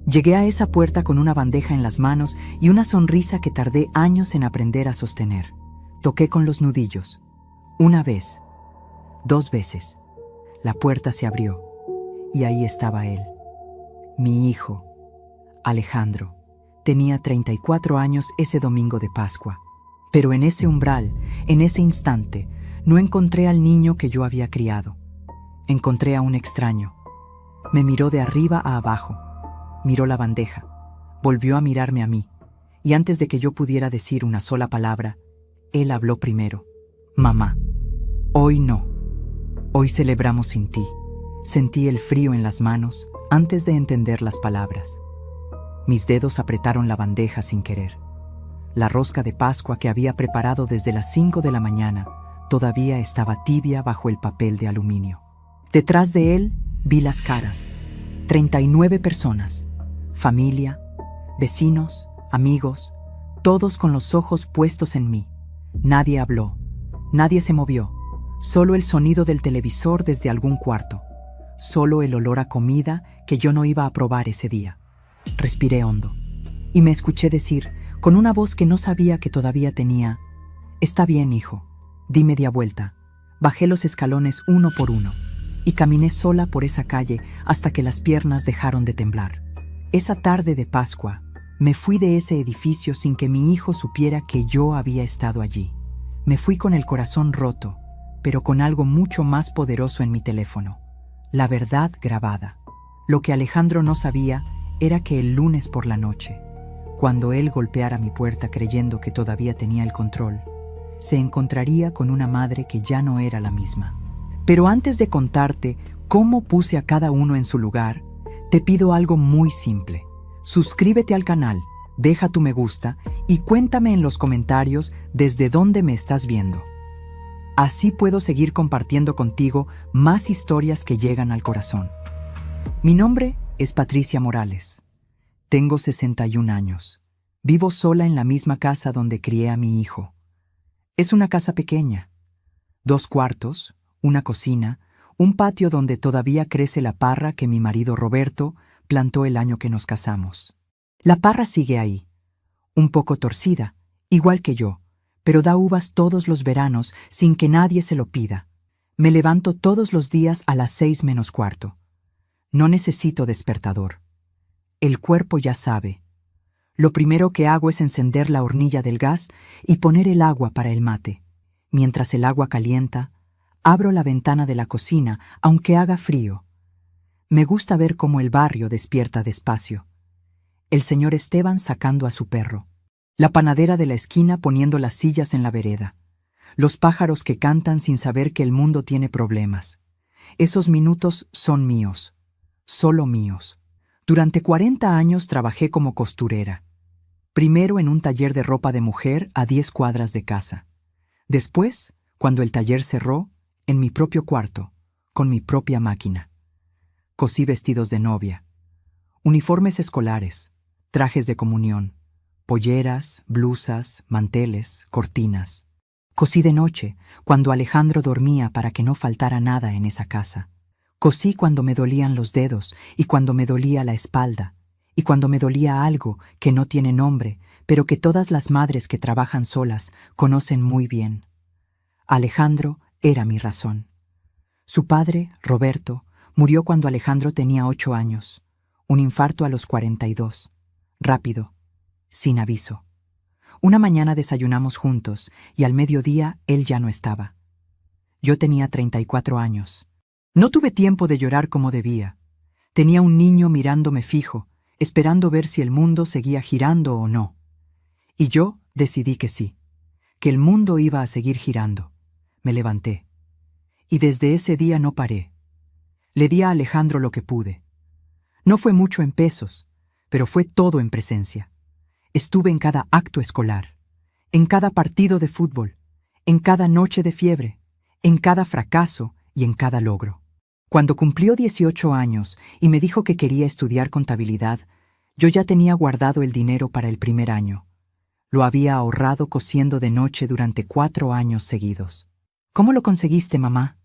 Llegué a esa puerta con una bandeja en las manos y una sonrisa que tardé años en aprender a sostener. Toqué con los nudillos. Una vez, 2 veces. La puerta se abrió y ahí estaba él. Mi hijo, Alejandro. Tenía 34 años ese domingo de Pascua. Pero en ese umbral, en ese instante, no encontré al niño que yo había criado. Encontré a un extraño. Me miró de arriba a abajo. Miró la bandeja. Volvió a mirarme a mí. Y antes de que yo pudiera decir una sola palabra, él habló primero. Mamá, hoy no. Hoy celebramos sin ti. Sentí el frío en las manos antes de entender las palabras. Mis dedos apretaron la bandeja sin querer. La rosca de Pascua que había preparado desde las 5 de la mañana todavía estaba tibia bajo el papel de aluminio. Detrás de él vi las caras. 39 personas. Familia, vecinos, amigos, todos con los ojos puestos en mí. Nadie habló, nadie se movió. Solo el sonido del televisor desde algún cuarto. Solo el olor a comida que yo no iba a probar ese día. Respiré hondo y me escuché decir, con una voz que no sabía que todavía tenía: «Está bien, hijo». Di media vuelta, bajé los escalones uno por uno y caminé sola por esa calle hasta que las piernas dejaron de temblar. Esa tarde de Pascua, me fui de ese edificio sin que mi hijo supiera que yo había estado allí. Me fui con el corazón roto, pero con algo mucho más poderoso en mi teléfono. La verdad grabada. Lo que Alejandro no sabía era que el lunes por la noche, cuando él golpeara mi puerta creyendo que todavía tenía el control, se encontraría con una madre que ya no era la misma. Pero antes de contarte cómo puse a cada uno en su lugar, te pido algo muy simple. Suscríbete al canal, deja tu me gusta y cuéntame en los comentarios desde dónde me estás viendo. Así puedo seguir compartiendo contigo más historias que llegan al corazón. Mi nombre es Patricia Morales. Tengo 61 años. Vivo sola en la misma casa donde crié a mi hijo. Es una casa pequeña. 2 cuartos, una cocina, un patio donde todavía crece la parra que mi marido Roberto plantó el año que nos casamos. La parra sigue ahí, un poco torcida, igual que yo, pero da uvas todos los veranos sin que nadie se lo pida. Me levanto todos los días a las 6 menos cuarto. No necesito despertador. El cuerpo ya sabe. Lo primero que hago es encender la hornilla del gas y poner el agua para el mate. Mientras el agua calienta, abro la ventana de la cocina, aunque haga frío. Me gusta ver cómo el barrio despierta despacio. El señor Esteban sacando a su perro. La panadera de la esquina poniendo las sillas en la vereda. Los pájaros que cantan sin saber que el mundo tiene problemas. Esos minutos son míos. Solo míos. Durante 40 años trabajé como costurera. Primero en un taller de ropa de mujer a 10 cuadras de casa. Después, cuando el taller cerró, en mi propio cuarto, con mi propia máquina. Cosí vestidos de novia, uniformes escolares, trajes de comunión, polleras, blusas, manteles, cortinas. Cosí de noche, cuando Alejandro dormía para que no faltara nada en esa casa. Cosí cuando me dolían los dedos y cuando me dolía la espalda y cuando me dolía algo que no tiene nombre, pero que todas las madres que trabajan solas conocen muy bien. Alejandro era mi razón. Su padre, Roberto, murió cuando Alejandro tenía 8 años. Un infarto a los 42. Rápido, sin aviso. Una mañana desayunamos juntos y al mediodía él ya no estaba. Yo tenía 34 años. No tuve tiempo de llorar como debía. Tenía un niño mirándome fijo, esperando ver si el mundo seguía girando o no. Y yo decidí que sí, que el mundo iba a seguir girando. Me levanté. Y desde ese día no paré. Le di a Alejandro lo que pude. No fue mucho en pesos, pero fue todo en presencia. Estuve en cada acto escolar, en cada partido de fútbol, en cada noche de fiebre, en cada fracaso y en cada logro. Cuando cumplió 18 años y me dijo que quería estudiar contabilidad, yo ya tenía guardado el dinero para el primer año. Lo había ahorrado cosiendo de noche durante 4 años seguidos. «¿Cómo lo conseguiste, mamá?»,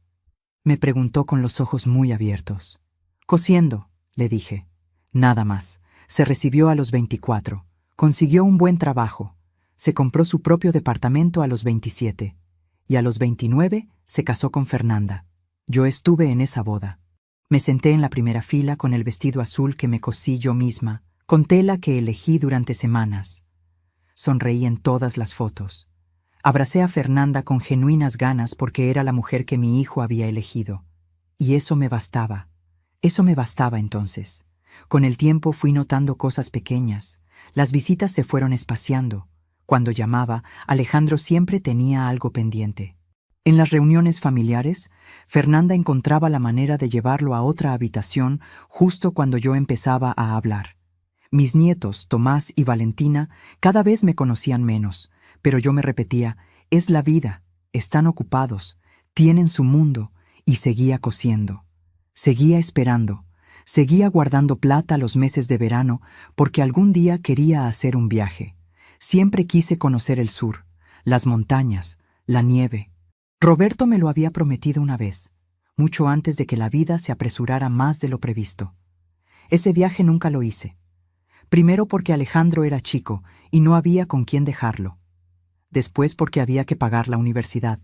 me preguntó con los ojos muy abiertos. «Cosiendo», le dije. «Nada más. Se recibió a los 24, consiguió un buen trabajo, se compró su propio departamento a los 27, y a los 29 se casó con Fernanda. Yo estuve en esa boda. Me senté en la primera fila con el vestido azul que me cosí yo misma, con tela que elegí durante semanas. Sonreí en todas las fotos. Abracé a Fernanda con genuinas ganas porque era la mujer que mi hijo había elegido. Y eso me bastaba. Eso me bastaba entonces. Con el tiempo fui notando cosas pequeñas. Las visitas se fueron espaciando. Cuando llamaba, Alejandro siempre tenía algo pendiente. En las reuniones familiares, Fernanda encontraba la manera de llevarlo a otra habitación justo cuando yo empezaba a hablar. Mis nietos, Tomás y Valentina, cada vez me conocían menos, pero yo me repetía, es la vida, están ocupados, tienen su mundo, y seguía cosiendo. Seguía esperando, seguía guardando plata los meses de verano porque algún día quería hacer un viaje. Siempre quise conocer el sur, las montañas, la nieve. Roberto me lo había prometido una vez, mucho antes de que la vida se apresurara más de lo previsto. Ese viaje nunca lo hice. Primero porque Alejandro era chico y no había con quién dejarlo. Después porque había que pagar la universidad.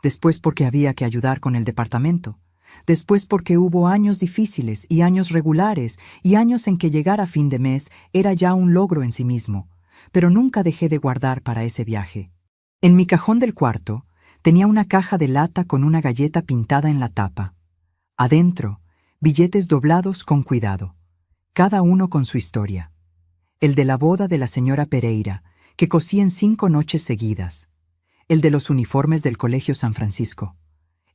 Después porque había que ayudar con el departamento. Después porque hubo años difíciles y años regulares y años en que llegar a fin de mes era ya un logro en sí mismo. Pero nunca dejé de guardar para ese viaje. En mi cajón del cuarto tenía una caja de lata con una galleta pintada en la tapa. Adentro, billetes doblados con cuidado, cada uno con su historia. El de la boda de la señora Pereira, que cosí en 5 noches seguidas. El de los uniformes del Colegio San Francisco.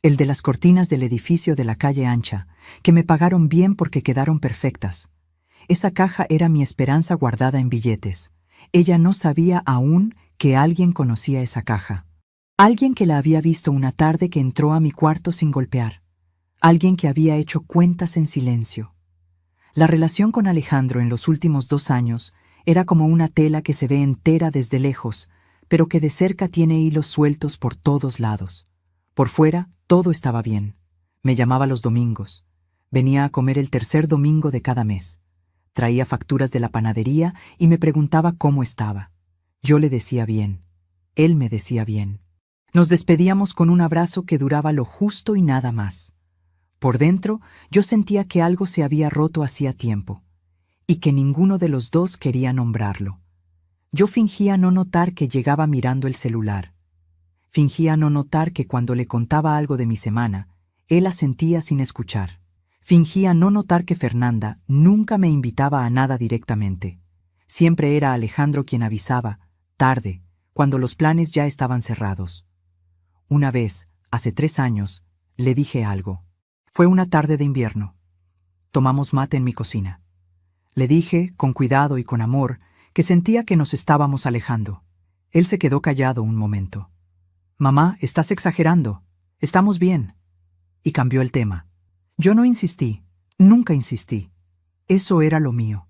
El de las cortinas del edificio de la calle Ancha, que me pagaron bien porque quedaron perfectas. Esa caja era mi esperanza guardada en billetes. Ella no sabía aún que alguien conocía esa caja. Alguien que la había visto una tarde que entró a mi cuarto sin golpear. Alguien que había hecho cuentas en silencio. La relación con Alejandro en los últimos 2 años era como una tela que se ve entera desde lejos, pero que de cerca tiene hilos sueltos por todos lados. Por fuera, todo estaba bien. Me llamaba los domingos. Venía a comer el 3er domingo de cada mes. Traía facturas de la panadería y me preguntaba cómo estaba. Yo le decía bien. Él me decía bien. Nos despedíamos con un abrazo que duraba lo justo y nada más. Por dentro, yo sentía que algo se había roto hacía tiempo, y que ninguno de los dos quería nombrarlo. Yo fingía no notar que llegaba mirando el celular. Fingía no notar que cuando le contaba algo de mi semana, él asentía sin escuchar. Fingía no notar que Fernanda nunca me invitaba a nada directamente. Siempre era Alejandro quien avisaba, tarde, cuando los planes ya estaban cerrados. Una vez, hace 3 años, le dije algo. Fue una tarde de invierno. Tomamos mate en mi cocina. Le dije, con cuidado y con amor, que sentía que nos estábamos alejando. Él se quedó callado un momento. «Mamá, estás exagerando. Estamos bien». Y cambió el tema. Yo no insistí, nunca insistí. Eso era lo mío.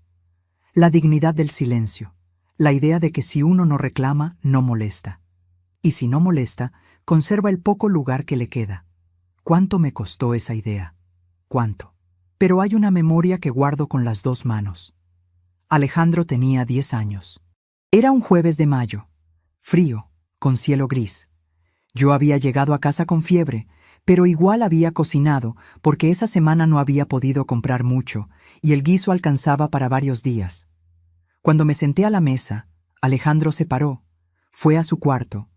La dignidad del silencio. La idea de que si uno no reclama, no molesta. Y si no molesta, conserva el poco lugar que le queda. ¿Cuánto me costó esa idea? ¿Cuánto? Pero hay una memoria que guardo con las 2 manos. Alejandro tenía 10 años. Era un jueves de mayo, frío, con cielo gris. Yo había llegado a casa con fiebre, pero igual había cocinado porque esa semana no había podido comprar mucho y el guiso alcanzaba para varios días. Cuando me senté a la mesa, Alejandro se paró, fue a su cuarto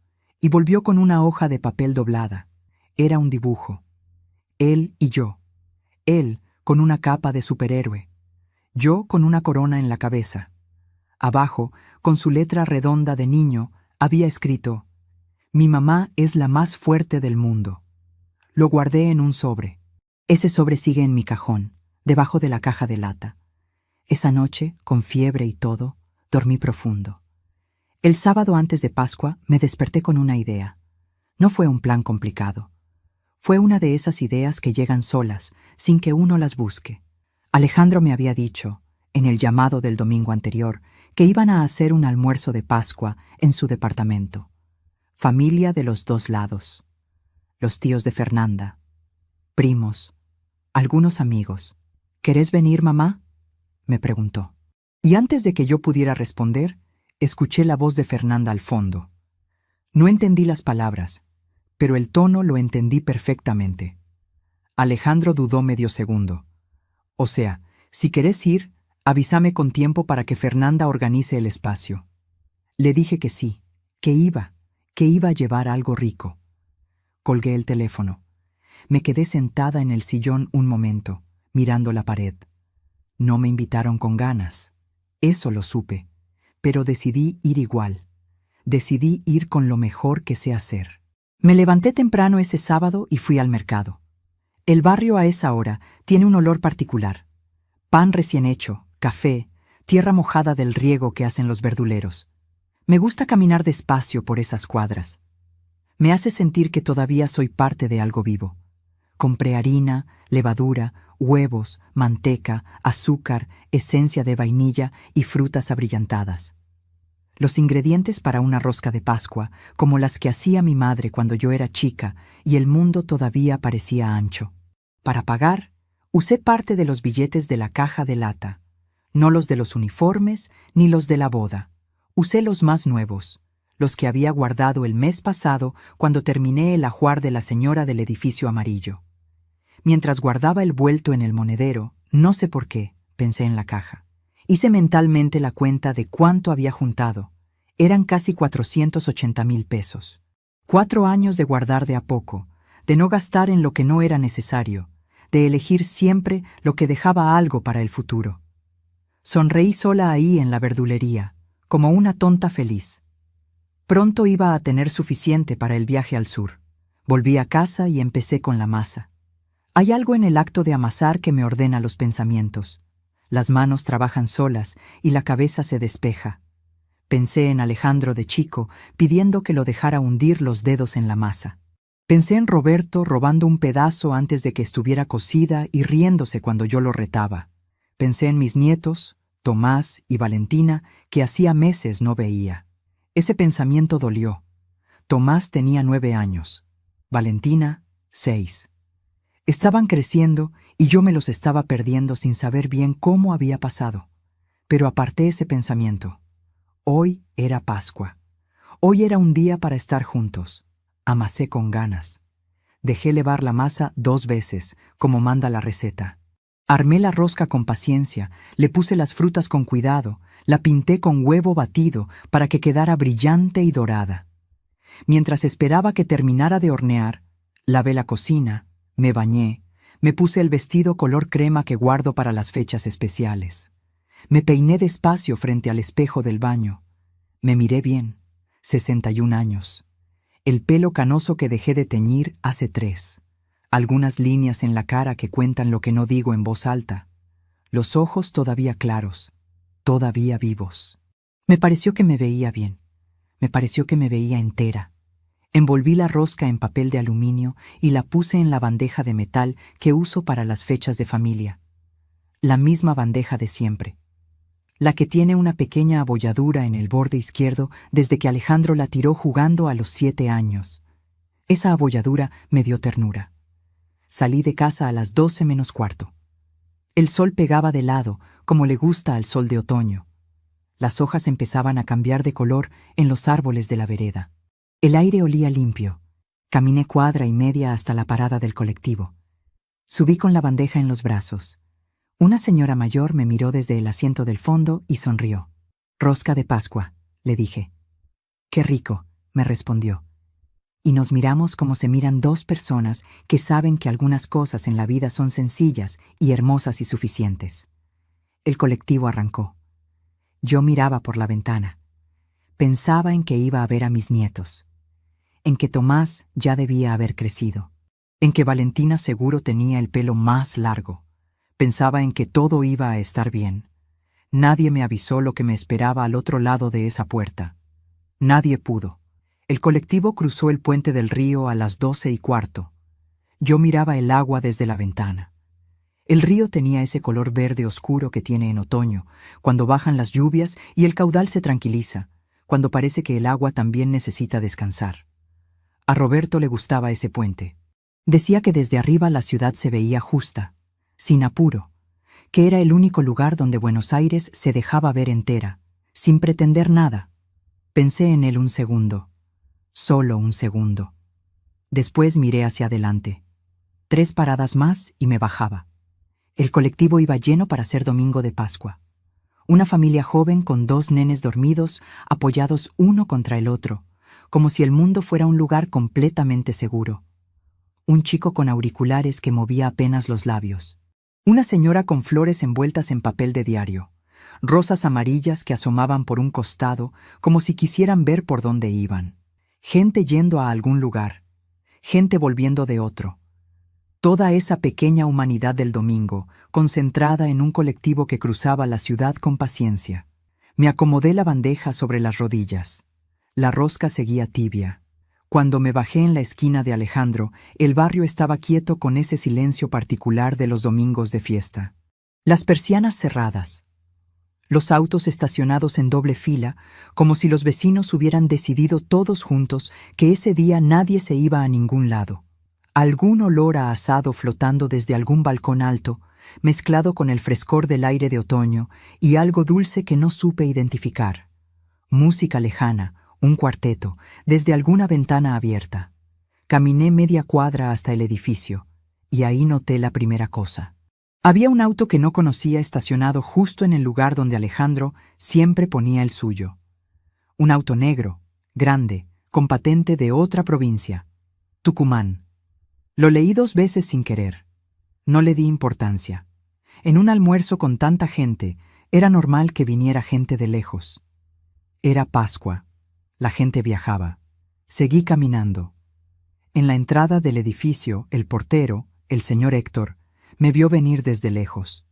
y volvió con una hoja de papel doblada. Era un dibujo. Él y yo. Él con una capa de superhéroe. Yo con una corona en la cabeza. Abajo, con su letra redonda de niño, había escrito: «Mi mamá es la más fuerte del mundo». Lo guardé en un sobre. Ese sobre sigue en mi cajón, debajo de la caja de lata. Esa noche, con fiebre y todo, dormí profundo. El sábado antes de Pascua me desperté con una idea. No fue un plan complicado. Fue una de esas ideas que llegan solas, sin que uno las busque. Alejandro me había dicho, en el llamado del domingo anterior, que iban a hacer un almuerzo de Pascua en su departamento. Familia de los 2 lados. Los tíos de Fernanda. Primos. Algunos amigos. «¿Querés venir, mamá?», me preguntó. Y antes de que yo pudiera responder, escuché la voz de Fernanda al fondo. No entendí las palabras, pero el tono lo entendí perfectamente. Alejandro dudó medio segundo. O sea, si querés ir, avísame con tiempo para que Fernanda organice el espacio. Le dije que sí, que iba a llevar algo rico. Colgué el teléfono. Me quedé sentada en el sillón un momento, mirando la pared. No me invitaron con ganas. Eso lo supe, pero decidí ir igual. Decidí ir con lo mejor que sé hacer. Me levanté temprano ese sábado y fui al mercado. El barrio a esa hora tiene un olor particular. Pan recién hecho, café, tierra mojada del riego que hacen los verduleros. Me gusta caminar despacio por esas cuadras. Me hace sentir que todavía soy parte de algo vivo. Compré harina, levadura, huevos, manteca, azúcar, esencia de vainilla y frutas abrillantadas. Los ingredientes para una rosca de Pascua, como las que hacía mi madre cuando yo era chica y el mundo todavía parecía ancho. Para pagar, usé parte de los billetes de la caja de lata, no los de los uniformes ni los de la boda. Usé los más nuevos, los que había guardado el mes pasado cuando terminé el ajuar de la señora del edificio amarillo. Mientras guardaba el vuelto en el monedero, no sé por qué, pensé en la caja. Hice mentalmente la cuenta de cuánto había juntado. Eran casi 480,000 pesos. 4 años de guardar de a poco, de no gastar en lo que no era necesario, de elegir siempre lo que dejaba algo para el futuro. Sonreí sola ahí en la verdulería, como una tonta feliz. Pronto iba a tener suficiente para el viaje al sur. Volví a casa y empecé con la masa. Hay algo en el acto de amasar que me ordena los pensamientos. Las manos trabajan solas y la cabeza se despeja. Pensé en Alejandro de chico, pidiendo que lo dejara hundir los dedos en la masa. Pensé en Roberto robando un pedazo antes de que estuviera cocida y riéndose cuando yo lo retaba. Pensé en mis nietos, Tomás y Valentina, que hacía meses no veía. Ese pensamiento dolió. Tomás tenía 9 años. Valentina, 6. Estaban creciendo y yo me los estaba perdiendo sin saber bien cómo había pasado. Pero aparté ese pensamiento. Hoy era Pascua. Hoy era un día para estar juntos. Amasé con ganas. Dejé levar la masa 2 veces, como manda la receta. Armé la rosca con paciencia, le puse las frutas con cuidado, la pinté con huevo batido para que quedara brillante y dorada. Mientras esperaba que terminara de hornear, lavé la cocina, me bañé, me puse el vestido color crema que guardo para las fechas especiales. Me peiné despacio frente al espejo del baño. Me miré bien, 61 años. El pelo canoso que dejé de teñir hace 3. Algunas líneas en la cara que cuentan lo que no digo en voz alta. Los ojos todavía claros, todavía vivos. Me pareció que me veía bien. Me pareció que me veía entera. Envolví la rosca en papel de aluminio y la puse en la bandeja de metal que uso para las fechas de familia. La misma bandeja de siempre. La que tiene una pequeña abolladura en el borde izquierdo desde que Alejandro la tiró jugando a los 7 años. Esa abolladura me dio ternura. Salí de casa a las 12 menos cuarto. El sol pegaba de lado, como le gusta al sol de otoño. Las hojas empezaban a cambiar de color en los árboles de la vereda. El aire olía limpio. Caminé cuadra y media hasta la parada del colectivo. Subí con la bandeja en los brazos. Una señora mayor me miró desde el asiento del fondo y sonrió. «Rosca de Pascua», le dije. «Qué rico», me respondió. Y nos miramos como se miran 2 personas que saben que algunas cosas en la vida son sencillas y hermosas y suficientes. El colectivo arrancó. Yo miraba por la ventana. Pensaba en que iba a ver a mis nietos. En que Tomás ya debía haber crecido. En que Valentina seguro tenía el pelo más largo. Pensaba en que todo iba a estar bien. Nadie me avisó lo que me esperaba al otro lado de esa puerta. Nadie pudo. El colectivo cruzó el puente del río a las 12:15. Yo miraba el agua desde la ventana. El río tenía ese color verde oscuro que tiene en otoño, cuando bajan las lluvias y el caudal se tranquiliza, cuando parece que el agua también necesita descansar. A Roberto le gustaba ese puente. Decía que desde arriba la ciudad se veía justa, sin apuro, que era el único lugar donde Buenos Aires se dejaba ver entera, sin pretender nada. Pensé en él un segundo, solo un segundo. Después miré hacia adelante. 3 paradas más y me bajaba. El colectivo iba lleno para ser domingo de Pascua. Una familia joven con 2 nenes dormidos, apoyados uno contra el otro, como si el mundo fuera un lugar completamente seguro. Un chico con auriculares que movía apenas los labios. Una señora con flores envueltas en papel de diario. Rosas amarillas que asomaban por un costado, como si quisieran ver por dónde iban. Gente yendo a algún lugar. Gente volviendo de otro. Toda esa pequeña humanidad del domingo, concentrada en un colectivo que cruzaba la ciudad con paciencia. Me acomodé la bandeja sobre las rodillas. La rosca seguía tibia. Cuando me bajé en la esquina de Alejandro, el barrio estaba quieto con ese silencio particular de los domingos de fiesta. Las persianas cerradas. Los autos estacionados en doble fila, como si los vecinos hubieran decidido todos juntos que ese día nadie se iba a ningún lado. Algún olor a asado flotando desde algún balcón alto, mezclado con el frescor del aire de otoño y algo dulce que no supe identificar. Música lejana, un cuarteto, desde alguna ventana abierta. Caminé media cuadra hasta el edificio, y ahí noté la primera cosa. Había un auto que no conocía estacionado justo en el lugar donde Alejandro siempre ponía el suyo. Un auto negro, grande, con patente de otra provincia, Tucumán. Lo leí 2 veces sin querer. No le di importancia. En un almuerzo con tanta gente, era normal que viniera gente de lejos. Era Pascua. La gente viajaba. Seguí caminando. En la entrada del edificio, el portero, el señor Héctor, me vio venir desde lejos.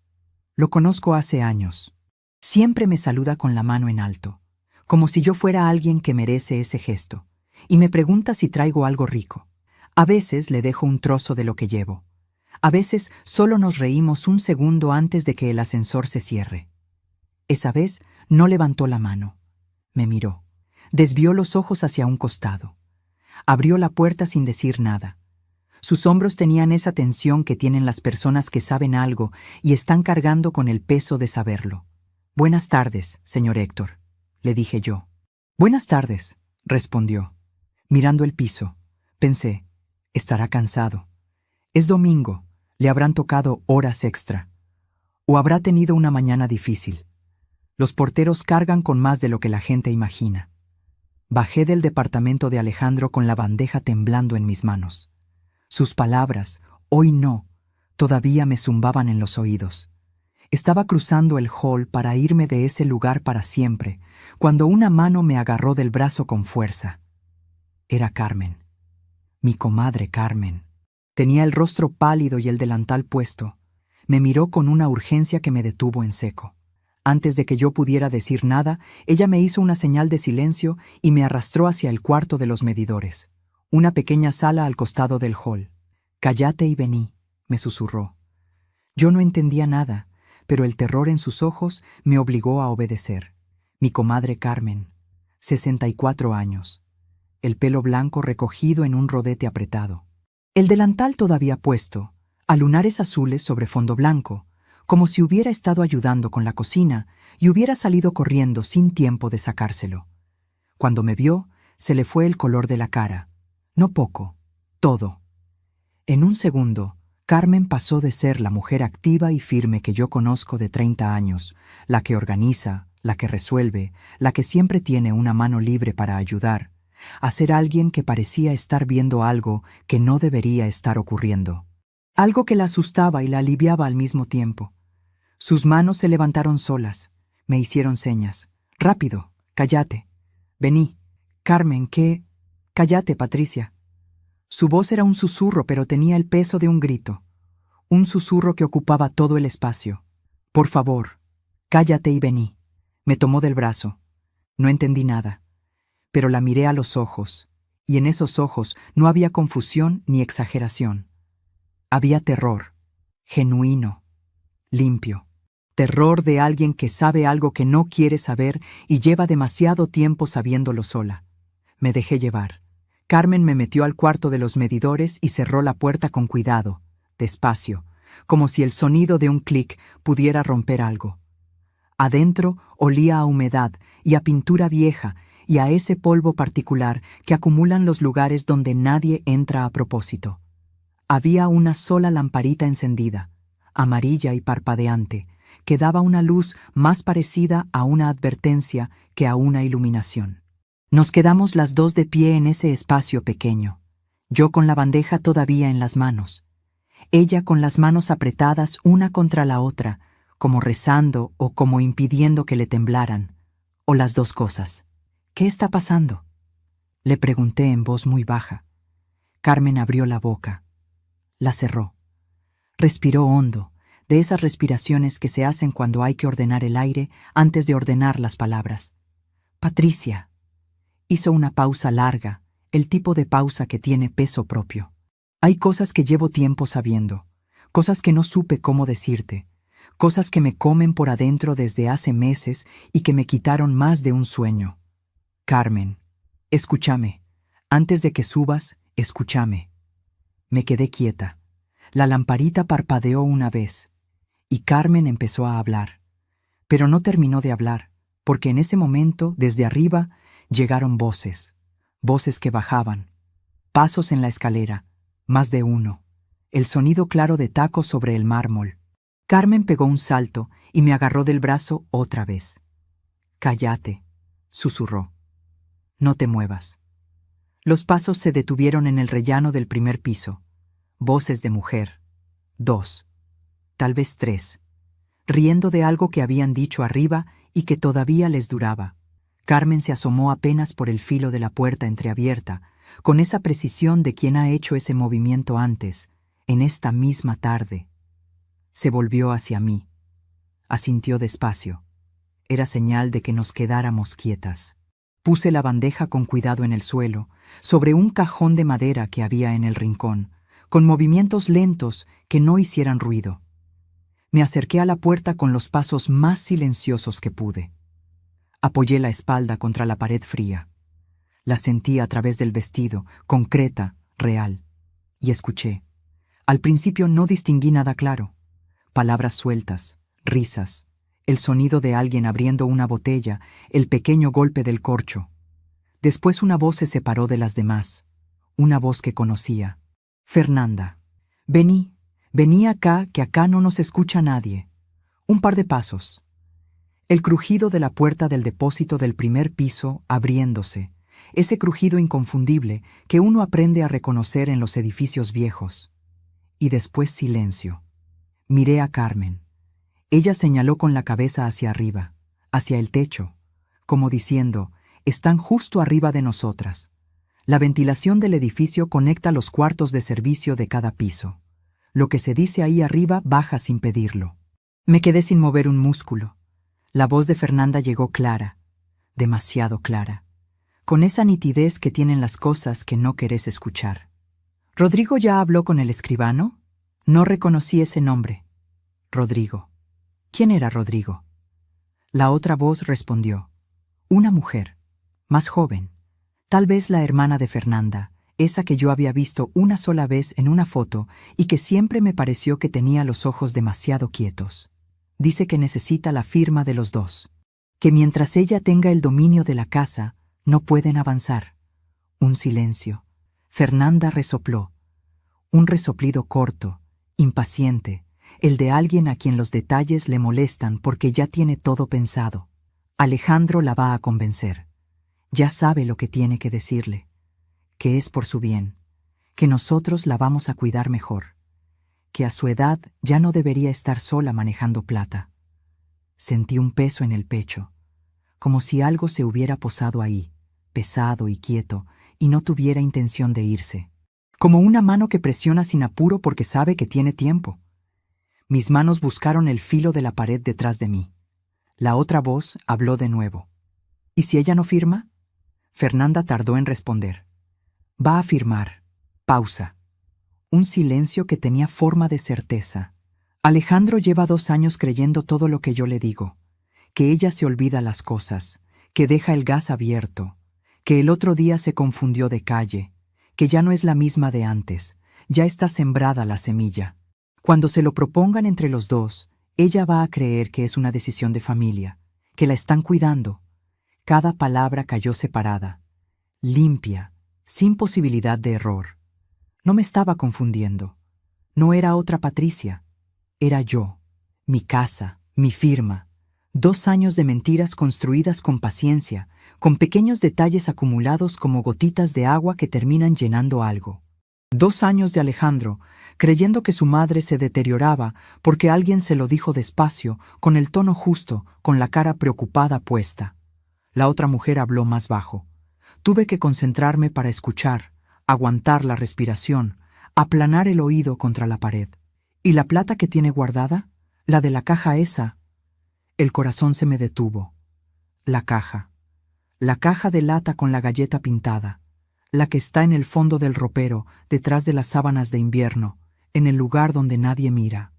Lo conozco hace años. Siempre me saluda con la mano en alto, como si yo fuera alguien que merece ese gesto, y me pregunta si traigo algo rico. A veces le dejo un trozo de lo que llevo. A veces solo nos reímos un segundo antes de que el ascensor se cierre. Esa vez no levantó la mano. Me miró. Desvió los ojos hacia un costado. Abrió la puerta sin decir nada. Sus hombros tenían esa tensión que tienen las personas que saben algo y están cargando con el peso de saberlo. «Buenas tardes, señor Héctor», le dije yo. «Buenas tardes», respondió. Mirando el piso, pensé, estará cansado. Es domingo, le habrán tocado horas extra. O habrá tenido una mañana difícil. Los porteros cargan con más de lo que la gente imagina. Bajé del departamento de Alejandro con la bandeja temblando en mis manos. Sus palabras, hoy no, todavía me zumbaban en los oídos. Estaba cruzando el hall para irme de ese lugar para siempre, cuando una mano me agarró del brazo con fuerza. Era Carmen. Mi comadre Carmen. Tenía el rostro pálido y el delantal puesto. Me miró con una urgencia que me detuvo en seco. Antes de que yo pudiera decir nada, ella me hizo una señal de silencio y me arrastró hacia el cuarto de los medidores, una pequeña sala al costado del hall. «Cállate y vení», me susurró. Yo no entendía nada, pero el terror en sus ojos me obligó a obedecer. Mi comadre Carmen, 64 años. El pelo blanco recogido en un rodete apretado. El delantal todavía puesto, a lunares azules sobre fondo blanco, como si hubiera estado ayudando con la cocina y hubiera salido corriendo sin tiempo de sacárselo. Cuando me vio, se le fue el color de la cara. No poco, todo. En un segundo, Carmen pasó de ser la mujer activa y firme que yo conozco de 30 años, la que organiza, la que resuelve, la que siempre tiene una mano libre para ayudar, a ser alguien que parecía estar viendo algo que no debería estar ocurriendo. Algo que la asustaba y la aliviaba al mismo tiempo. Sus manos se levantaron solas, me hicieron señas. «Rápido, cállate. Vení. Carmen, ¿qué? Cállate, Patricia». Su voz era un susurro, pero tenía el peso de un grito. Un susurro que ocupaba todo el espacio. «Por favor, cállate y vení». Me tomó del brazo. No entendí nada, pero la miré a los ojos, y en esos ojos no había confusión ni exageración. Había terror, genuino, limpio. Terror de alguien que sabe algo que no quiere saber y lleva demasiado tiempo sabiéndolo sola. Me dejé llevar. Carmen me metió al cuarto de los medidores y cerró la puerta con cuidado, despacio, como si el sonido de un clic pudiera romper algo. Adentro olía a humedad y a pintura vieja y a ese polvo particular que acumulan los lugares donde nadie entra a propósito. Había una sola lamparita encendida, amarilla y parpadeante, que daba una luz más parecida a una advertencia que a una iluminación. Nos quedamos las dos de pie en ese espacio pequeño, yo con la bandeja todavía en las manos, ella con las manos apretadas una contra la otra, como rezando o como impidiendo que le temblaran, o las dos cosas. «¿Qué está pasando?», le pregunté en voz muy baja. Carmen abrió la boca. La cerró. Respiró hondo, de esas respiraciones que se hacen cuando hay que ordenar el aire antes de ordenar las palabras. «Patricia». Hizo una pausa larga, el tipo de pausa que tiene peso propio. «Hay cosas que llevo tiempo sabiendo, cosas que no supe cómo decirte, cosas que me comen por adentro desde hace meses y que me quitaron más de un sueño. Carmen, escúchame. Antes de que subas, escúchame». Me quedé quieta. La lamparita parpadeó una vez, y Carmen empezó a hablar. Pero no terminó de hablar, porque en ese momento, desde arriba, llegaron voces. Voces que bajaban. Pasos en la escalera, más de uno. El sonido claro de tacos sobre el mármol. Carmen pegó un salto y me agarró del brazo otra vez. «Cállate», susurró. «No te muevas». Los pasos se detuvieron en el rellano del primer piso. Voces de mujer. 2, tal vez 3, riendo de algo que habían dicho arriba y que todavía les duraba. Carmen se asomó apenas por el filo de la puerta entreabierta, con esa precisión de quien ha hecho ese movimiento antes, en esta misma tarde. Se volvió hacia mí. Asintió despacio. Era señal de que nos quedáramos quietas. Puse la bandeja con cuidado en el suelo, sobre un cajón de madera que había en el rincón, con movimientos lentos que no hicieran ruido. Me acerqué a la puerta con los pasos más silenciosos que pude. Apoyé la espalda contra la pared fría. La sentí a través del vestido, concreta, real. Y escuché. Al principio no distinguí nada claro. Palabras sueltas, risas, el sonido de alguien abriendo una botella, el pequeño golpe del corcho. Después una voz se separó de las demás. Una voz que conocía. «Fernanda, vení acá, que acá no nos escucha nadie». Un par de pasos. El crujido de la puerta del depósito del primer piso abriéndose, ese crujido inconfundible que uno aprende a reconocer en los edificios viejos. Y después silencio. Miré a Carmen. Ella señaló con la cabeza hacia arriba, hacia el techo, como diciendo, «Están justo arriba de nosotras». La ventilación del edificio conecta los cuartos de servicio de cada piso. Lo que se dice ahí arriba baja sin pedirlo. Me quedé sin mover un músculo. La voz de Fernanda llegó clara, demasiado clara, con esa nitidez que tienen las cosas que no querés escuchar. «¿Rodrigo ya habló con el escribano?» No reconocí ese nombre. Rodrigo. ¿Quién era Rodrigo? La otra voz respondió. Una mujer, más joven. Tal vez la hermana de Fernanda, esa que yo había visto una sola vez en una foto y que siempre me pareció que tenía los ojos demasiado quietos. Dice que necesita la firma de los dos, que mientras ella tenga el dominio de la casa, no pueden avanzar. Un silencio. Fernanda resopló. Un resoplido corto, impaciente, el de alguien a quien los detalles le molestan porque ya tiene todo pensado. Alejandro la va a convencer. Ya sabe lo que tiene que decirle, que es por su bien, que nosotros la vamos a cuidar mejor, que a su edad ya no debería estar sola manejando plata. Sentí un peso en el pecho, como si algo se hubiera posado ahí, pesado y quieto, y no tuviera intención de irse, como una mano que presiona sin apuro porque sabe que tiene tiempo. Mis manos buscaron el filo de la pared detrás de mí. La otra voz habló de nuevo. ¿Y si ella no firma? Fernanda tardó en responder. Va a firmar. Pausa. Un silencio que tenía forma de certeza. Alejandro lleva 2 años creyendo todo lo que yo le digo, que ella se olvida las cosas, que deja el gas abierto, que el otro día se confundió de calle, que ya no es la misma de antes, ya está sembrada la semilla. Cuando se lo propongan entre los dos, ella va a creer que es una decisión de familia, que la están cuidando. Cada palabra cayó separada, limpia, sin posibilidad de error. No me estaba confundiendo. No era otra Patricia. Era yo, mi casa, mi firma. 2 años de mentiras construidas con paciencia, con pequeños detalles acumulados como gotitas de agua que terminan llenando algo. 2 años de Alejandro, creyendo que su madre se deterioraba porque alguien se lo dijo despacio, con el tono justo, con la cara preocupada puesta. La otra mujer habló más bajo. Tuve que concentrarme para escuchar, aguantar la respiración, aplanar el oído contra la pared. ¿Y la plata que tiene guardada? La de la caja esa. El corazón se me detuvo. La caja de lata con la galleta pintada, la que está en el fondo del ropero, detrás de las sábanas de invierno, en el lugar donde nadie mira.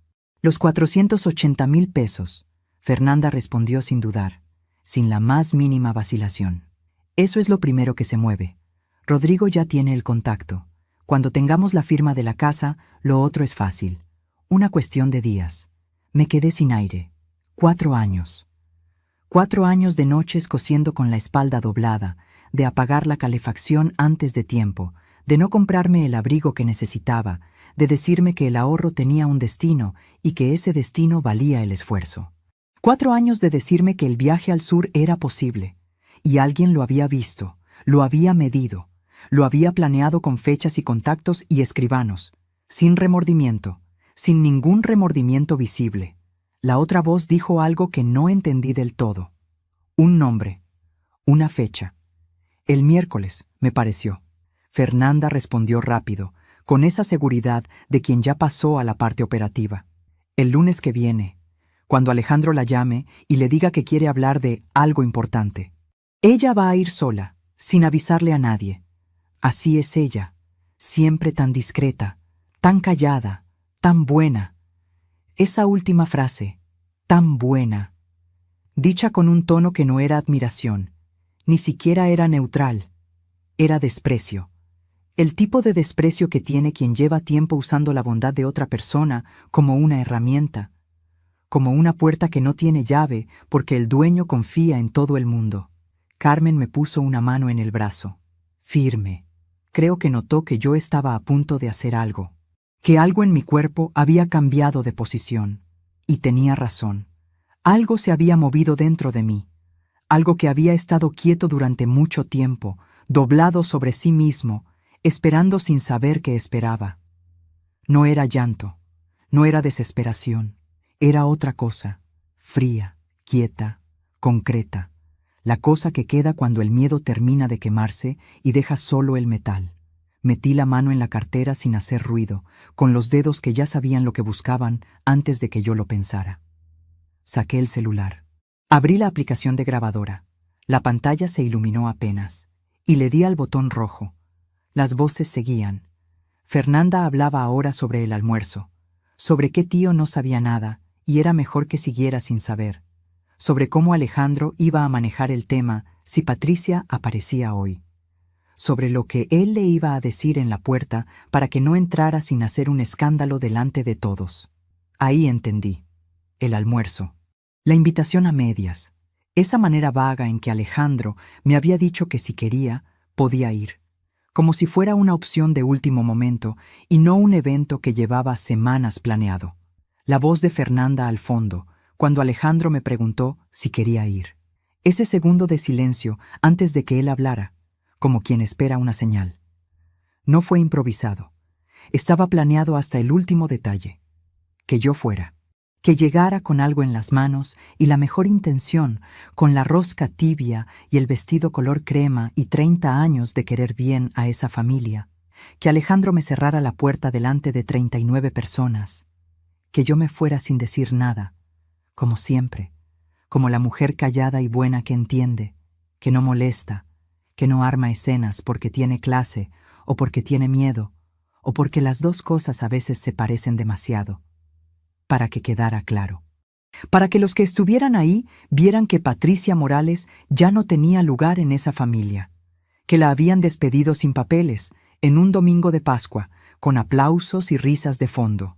Los 480,000 pesos, Fernanda respondió sin dudar, sin la más mínima vacilación. Eso es lo primero que se mueve. Rodrigo ya tiene el contacto. Cuando tengamos la firma de la casa, lo otro es fácil. Una cuestión de días. Me quedé sin aire. 4 años. 4 años de noches cosiendo con la espalda doblada, de apagar la calefacción antes de tiempo, de no comprarme el abrigo que necesitaba, de decirme que el ahorro tenía un destino y que ese destino valía el esfuerzo. 4 años de decirme que el viaje al sur era posible, y alguien lo había visto, lo había medido, lo había planeado con fechas y contactos y escribanos, sin remordimiento, sin ningún remordimiento visible. La otra voz dijo algo que no entendí del todo. Un nombre, una fecha. El miércoles, me pareció. Fernanda respondió rápido, con esa seguridad de quien ya pasó a la parte operativa. El lunes que viene, cuando Alejandro la llame y le diga que quiere hablar de algo importante. Ella va a ir sola, sin avisarle a nadie. Así es ella, siempre tan discreta, tan callada, tan buena. Esa última frase, tan buena, dicha con un tono que no era admiración, ni siquiera era neutral, era desprecio. El tipo de desprecio que tiene quien lleva tiempo usando la bondad de otra persona como una herramienta, como una puerta que no tiene llave porque el dueño confía en todo el mundo. Carmen me puso una mano en el brazo, firme. Creo que notó que yo estaba a punto de hacer algo, que algo en mi cuerpo había cambiado de posición. Y tenía razón. Algo se había movido dentro de mí, algo que había estado quieto durante mucho tiempo, doblado sobre sí mismo, esperando sin saber qué esperaba. No era llanto, no era desesperación, era otra cosa, fría, quieta, concreta, la cosa que queda cuando el miedo termina de quemarse y deja solo el metal. Metí la mano en la cartera sin hacer ruido, con los dedos que ya sabían lo que buscaban antes de que yo lo pensara. Saqué el celular. Abrí la aplicación de grabadora. La pantalla se iluminó apenas, y le di al botón rojo. Las voces seguían. Fernanda hablaba ahora sobre el almuerzo, sobre qué tío no sabía nada, y era mejor que siguiera sin saber, sobre cómo Alejandro iba a manejar el tema si Patricia aparecía hoy, sobre lo que él le iba a decir en la puerta para que no entrara sin hacer un escándalo delante de todos. Ahí entendí. El almuerzo. La invitación a medias. Esa manera vaga en que Alejandro me había dicho que si quería, podía ir. Como si fuera una opción de último momento y no un evento que llevaba semanas planeado. La voz de Fernanda al fondo, cuando Alejandro me preguntó si quería ir. Ese segundo de silencio antes de que él hablara, como quien espera una señal. No fue improvisado. Estaba planeado hasta el último detalle. Que yo fuera. Que llegara con algo en las manos y la mejor intención, con la rosca tibia y el vestido color crema y 30 años de querer bien a esa familia. Que Alejandro me cerrara la puerta delante de 39 personas. Que yo me fuera sin decir nada, como siempre, como la mujer callada y buena que entiende, que no molesta, que no arma escenas porque tiene clase o porque tiene miedo, o porque las dos cosas a veces se parecen demasiado. Para que quedara claro. Para que los que estuvieran ahí vieran que Patricia Morales ya no tenía lugar en esa familia, que la habían despedido sin papeles, en un domingo de Pascua, con aplausos y risas de fondo.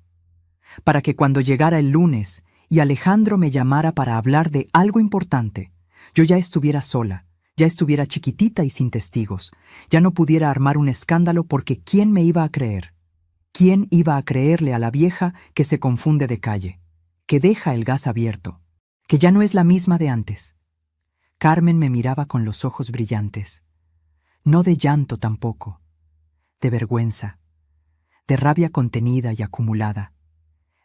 para que cuando llegara el lunes y Alejandro me llamara para hablar de algo importante, yo ya estuviera sola, ya estuviera chiquitita y sin testigos, ya no pudiera armar un escándalo porque ¿quién me iba a creer? ¿Quién iba a creerle a la vieja que se confunde de calle, que deja el gas abierto, que ya no es la misma de antes? Carmen me miraba con los ojos brillantes, no de llanto tampoco, de vergüenza, de rabia contenida y acumulada,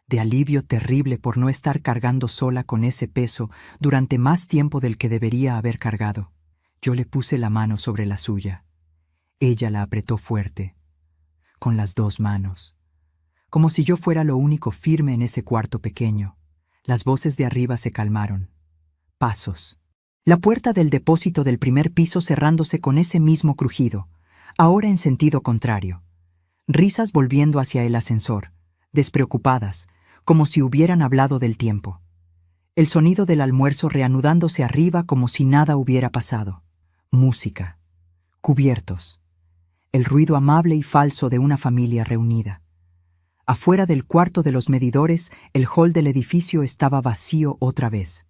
de alivio terrible por no estar cargando sola con ese peso durante más tiempo del que debería haber cargado. Yo le puse la mano sobre la suya. Ella la apretó fuerte, con las dos manos, como si yo fuera lo único firme en ese cuarto pequeño. Las voces de arriba se calmaron. Pasos. La puerta del depósito del primer piso cerrándose con ese mismo crujido, ahora en sentido contrario. Risas volviendo hacia el ascensor, despreocupadas, como si hubieran hablado del tiempo. El sonido del almuerzo reanudándose arriba como si nada hubiera pasado. Música. Cubiertos. El ruido amable y falso de una familia reunida. Afuera del cuarto de los medidores, el hall del edificio estaba vacío otra vez.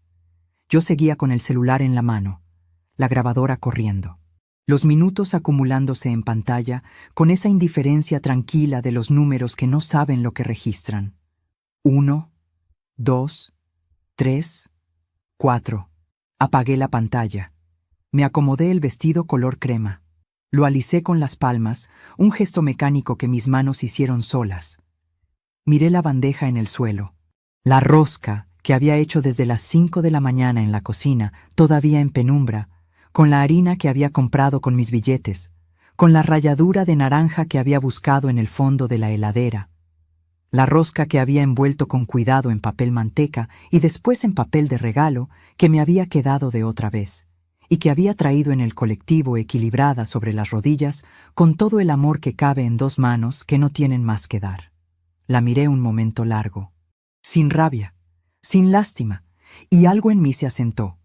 Yo seguía con el celular en la mano, la grabadora corriendo. Los minutos acumulándose en pantalla con esa indiferencia tranquila de los números que no saben lo que registran. 1, 2, 3, 4. Apagué la pantalla. Me acomodé el vestido color crema. Lo alicé con las palmas, un gesto mecánico que mis manos hicieron solas. Miré la bandeja en el suelo. La rosca que había hecho desde las 5 de la mañana en la cocina, todavía en penumbra, con la harina que había comprado con mis billetes, con la ralladura de naranja que había buscado en el fondo de la heladera, la rosca que había envuelto con cuidado en papel manteca y después en papel de regalo que me había quedado de otra vez, y que había traído en el colectivo equilibrada sobre las rodillas con todo el amor que cabe en dos manos que no tienen más que dar. La miré un momento largo, sin rabia, sin lástima, y algo en mí se asentó,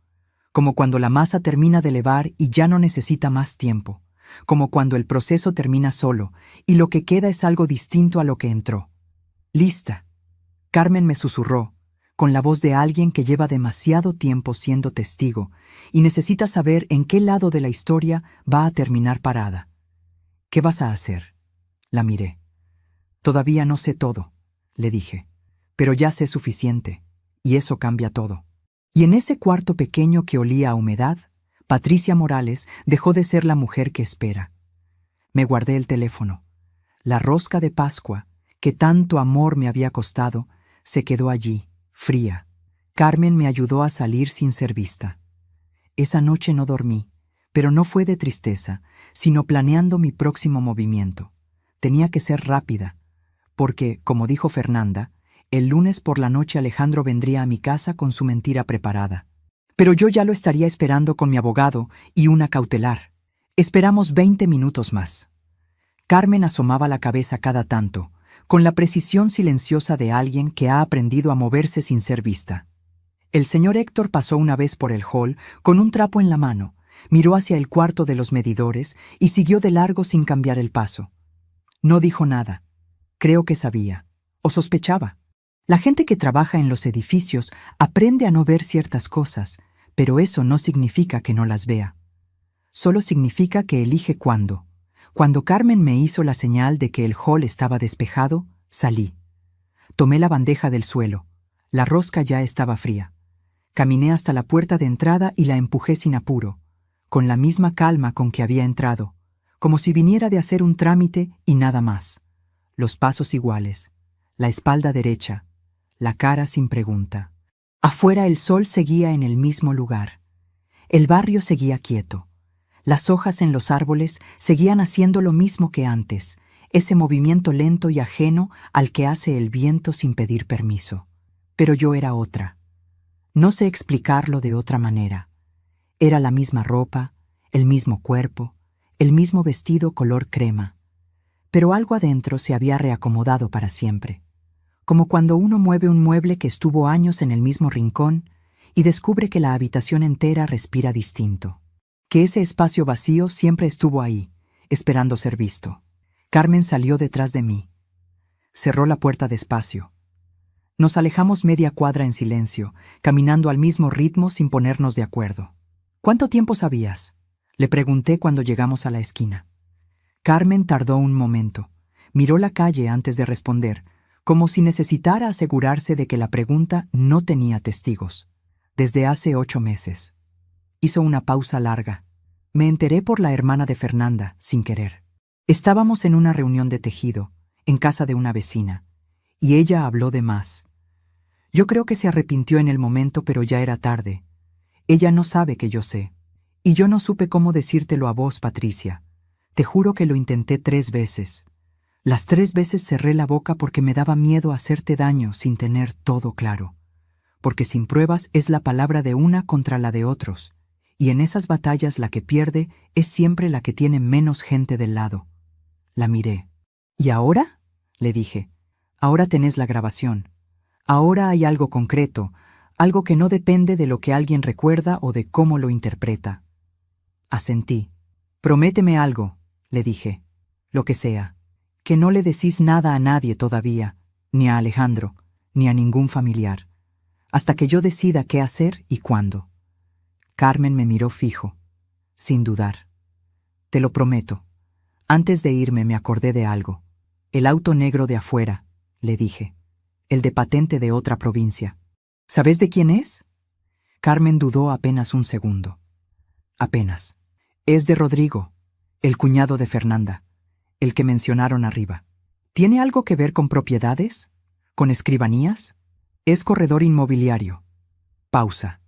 como cuando la masa termina de levar y ya no necesita más tiempo, como cuando el proceso termina solo y lo que queda es algo distinto a lo que entró. «Lista», Carmen me susurró, con la voz de alguien que lleva demasiado tiempo siendo testigo y necesita saber en qué lado de la historia va a terminar parada. «¿Qué vas a hacer?». La miré. «Todavía no sé todo», le dije, «pero ya sé suficiente, y eso cambia todo». Y en ese cuarto pequeño que olía a humedad, Patricia Morales dejó de ser la mujer que espera. Me guardé el teléfono. La rosca de Pascua, que tanto amor me había costado, se quedó allí, fría. Carmen me ayudó a salir sin ser vista. Esa noche no dormí, pero no fue de tristeza, sino planeando mi próximo movimiento. Tenía que ser rápida, porque, como dijo Fernanda, el lunes por la noche Alejandro vendría a mi casa con su mentira preparada. Pero yo ya lo estaría esperando con mi abogado y una cautelar. Esperamos 20 minutos más. Carmen asomaba la cabeza cada tanto, con la precisión silenciosa de alguien que ha aprendido a moverse sin ser vista. El señor Héctor pasó una vez por el hall con un trapo en la mano, miró hacia el cuarto de los medidores y siguió de largo sin cambiar el paso. No dijo nada. Creo que sabía, o sospechaba. La gente que trabaja en los edificios aprende a no ver ciertas cosas, pero eso no significa que no las vea. Solo significa que elige cuándo. Cuando Carmen me hizo la señal de que el hall estaba despejado, salí. Tomé la bandeja del suelo. La rosca ya estaba fría. Caminé hasta la puerta de entrada y la empujé sin apuro, con la misma calma con que había entrado, como si viniera de hacer un trámite y nada más. Los pasos iguales, la espalda derecha, la cara sin pregunta. Afuera el sol seguía en el mismo lugar. El barrio seguía quieto. Las hojas en los árboles seguían haciendo lo mismo que antes, ese movimiento lento y ajeno al que hace el viento sin pedir permiso. Pero yo era otra. No sé explicarlo de otra manera. Era la misma ropa, el mismo cuerpo, el mismo vestido color crema. Pero algo adentro se había reacomodado para siempre. Como cuando uno mueve un mueble que estuvo años en el mismo rincón y descubre que la habitación entera respira distinto. Que ese espacio vacío siempre estuvo ahí, esperando ser visto. Carmen salió detrás de mí. Cerró la puerta despacio. Nos alejamos media cuadra en silencio, caminando al mismo ritmo sin ponernos de acuerdo. ¿Cuánto tiempo sabías?, le pregunté cuando llegamos a la esquina. Carmen tardó un momento. Miró la calle antes de responder, como si necesitara asegurarse de que la pregunta no tenía testigos. Desde hace 8 meses. Hizo una pausa larga. Me enteré por la hermana de Fernanda, sin querer. Estábamos en una reunión de tejido, en casa de una vecina, y ella habló de más. Yo creo que se arrepintió en el momento, pero ya era tarde. Ella no sabe que yo sé. Y yo no supe cómo decírtelo a vos, Patricia. Te juro que lo intenté 3 veces. Las 3 veces cerré la boca porque me daba miedo hacerte daño sin tener todo claro. Porque sin pruebas es la palabra de una contra la de otros. Y en esas batallas la que pierde es siempre la que tiene menos gente del lado. La miré. ¿Y ahora?, le dije. Ahora tenés la grabación. Ahora hay algo concreto, algo que no depende de lo que alguien recuerda o de cómo lo interpreta. Asentí. Prométeme algo, le dije. Lo que sea. Que no le decís nada a nadie todavía, ni a Alejandro, ni a ningún familiar, hasta que yo decida qué hacer y cuándo. Carmen me miró fijo, sin dudar. Te lo prometo. Antes de irme me acordé de algo. El auto negro de afuera, le dije. El de patente de otra provincia. ¿Sabes de quién es? Carmen dudó apenas un segundo. Apenas. Es de Rodrigo, el cuñado de Fernanda, el que mencionaron arriba. ¿Tiene algo que ver con propiedades? ¿Con escribanías? Es corredor inmobiliario. Pausa.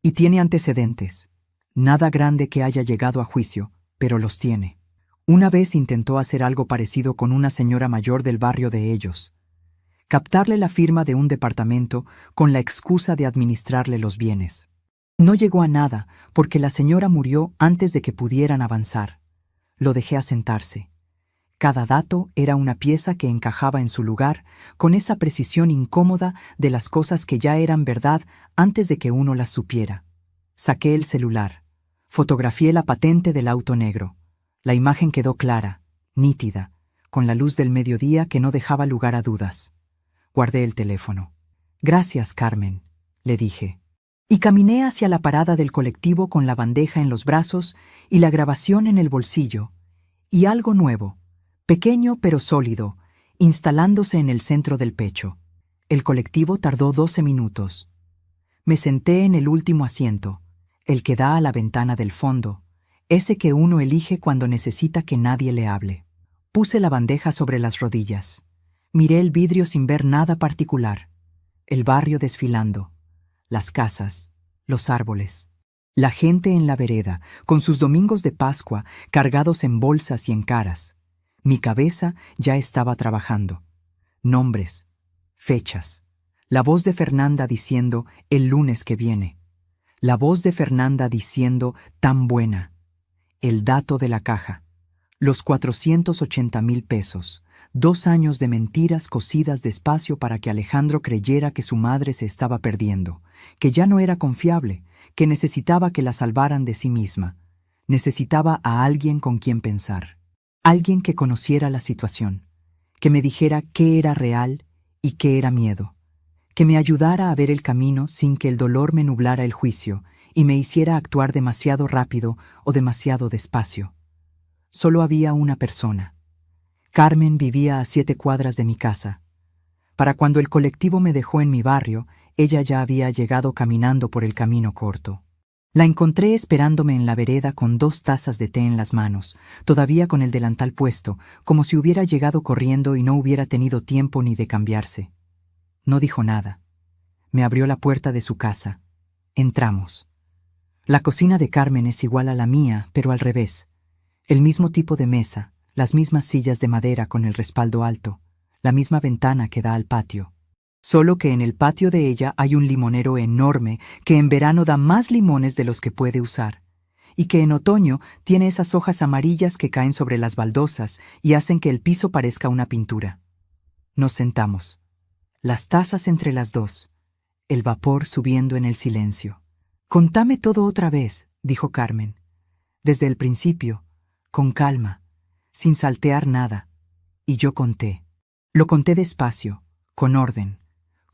Y tiene antecedentes. Nada grande que haya llegado a juicio, pero los tiene. Una vez intentó hacer algo parecido con una señora mayor del barrio de ellos. Captarle la firma de un departamento con la excusa de administrarle los bienes. No llegó a nada porque la señora murió antes de que pudieran avanzar. Lo dejé asentarse. Cada dato era una pieza que encajaba en su lugar con esa precisión incómoda de las cosas que ya eran verdad antes de que uno las supiera. Saqué el celular. Fotografié la patente del auto negro. La imagen quedó clara, nítida, con la luz del mediodía que no dejaba lugar a dudas. Guardé el teléfono. Gracias, Carmen, le dije. Y caminé hacia la parada del colectivo con la bandeja en los brazos y la grabación en el bolsillo. Y algo nuevo, pequeño pero sólido, instalándose en el centro del pecho. El colectivo tardó 12 minutos. Me senté en el último asiento, el que da a la ventana del fondo, ese que uno elige cuando necesita que nadie le hable. Puse la bandeja sobre las rodillas. Miré el vidrio sin ver nada particular. El barrio desfilando. Las casas, los árboles. La gente en la vereda, con sus domingos de Pascua cargados en bolsas y en caras. Mi cabeza ya estaba trabajando. Nombres, fechas. La voz de Fernanda diciendo el lunes que viene. La voz de Fernanda diciendo tan buena. El dato de la caja. Los 480,000 pesos. 2 años de mentiras cosidas despacio para que Alejandro creyera que su madre se estaba perdiendo, que ya no era confiable, que necesitaba que la salvaran de sí misma. Necesitaba a alguien con quien pensar. Alguien que conociera la situación, que me dijera qué era real y qué era miedo, que me ayudara a ver el camino sin que el dolor me nublara el juicio y me hiciera actuar demasiado rápido o demasiado despacio. Solo había una persona. Carmen vivía a 7 cuadras de mi casa. Para cuando el colectivo me dejó en mi barrio, ella ya había llegado caminando por el camino corto. La encontré esperándome en la vereda con 2 tazas de té en las manos, todavía con el delantal puesto, como si hubiera llegado corriendo y no hubiera tenido tiempo ni de cambiarse. No dijo nada. Me abrió la puerta de su casa. Entramos. La cocina de Carmen es igual a la mía, pero al revés. El mismo tipo de mesa, las mismas sillas de madera con el respaldo alto, la misma ventana que da al patio. Solo que en el patio de ella hay un limonero enorme que en verano da más limones de los que puede usar, y que en otoño tiene esas hojas amarillas que caen sobre las baldosas y hacen que el piso parezca una pintura. Nos sentamos. Las tazas entre las dos, el vapor subiendo en el silencio. «Contame todo otra vez», dijo Carmen. «Desde el principio, con calma, sin saltear nada». Y yo conté. Lo conté despacio, con orden,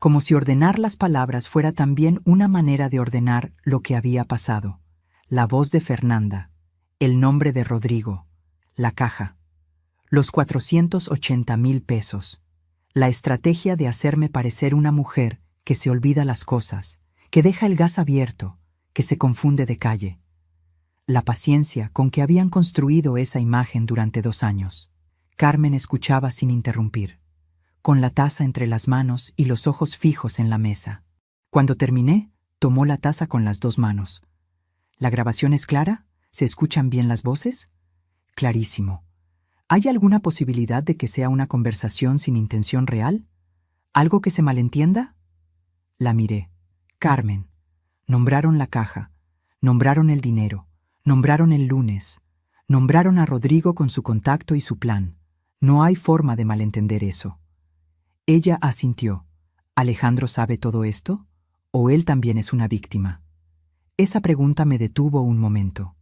como si ordenar las palabras fuera también una manera de ordenar lo que había pasado. La voz de Fernanda, el nombre de Rodrigo, la caja, los 480,000 pesos, la estrategia de hacerme parecer una mujer que se olvida las cosas, que deja el gas abierto, que se confunde de calle. La paciencia con que habían construido esa imagen durante 2 años. Carmen escuchaba sin interrumpir, con la taza entre las manos y los ojos fijos en la mesa. Cuando terminé, tomó la taza con las 2 manos. ¿La grabación es clara? ¿Se escuchan bien las voces? Clarísimo. ¿Hay alguna posibilidad de que sea una conversación sin intención real? ¿Algo que se malentienda? La miré. Carmen. Nombraron la caja, nombraron el dinero, nombraron el lunes, nombraron a Rodrigo con su contacto y su plan. No hay forma de malentender eso. Ella asintió. ¿Alejandro sabe todo esto? ¿O él también es una víctima? Esa pregunta me detuvo un momento.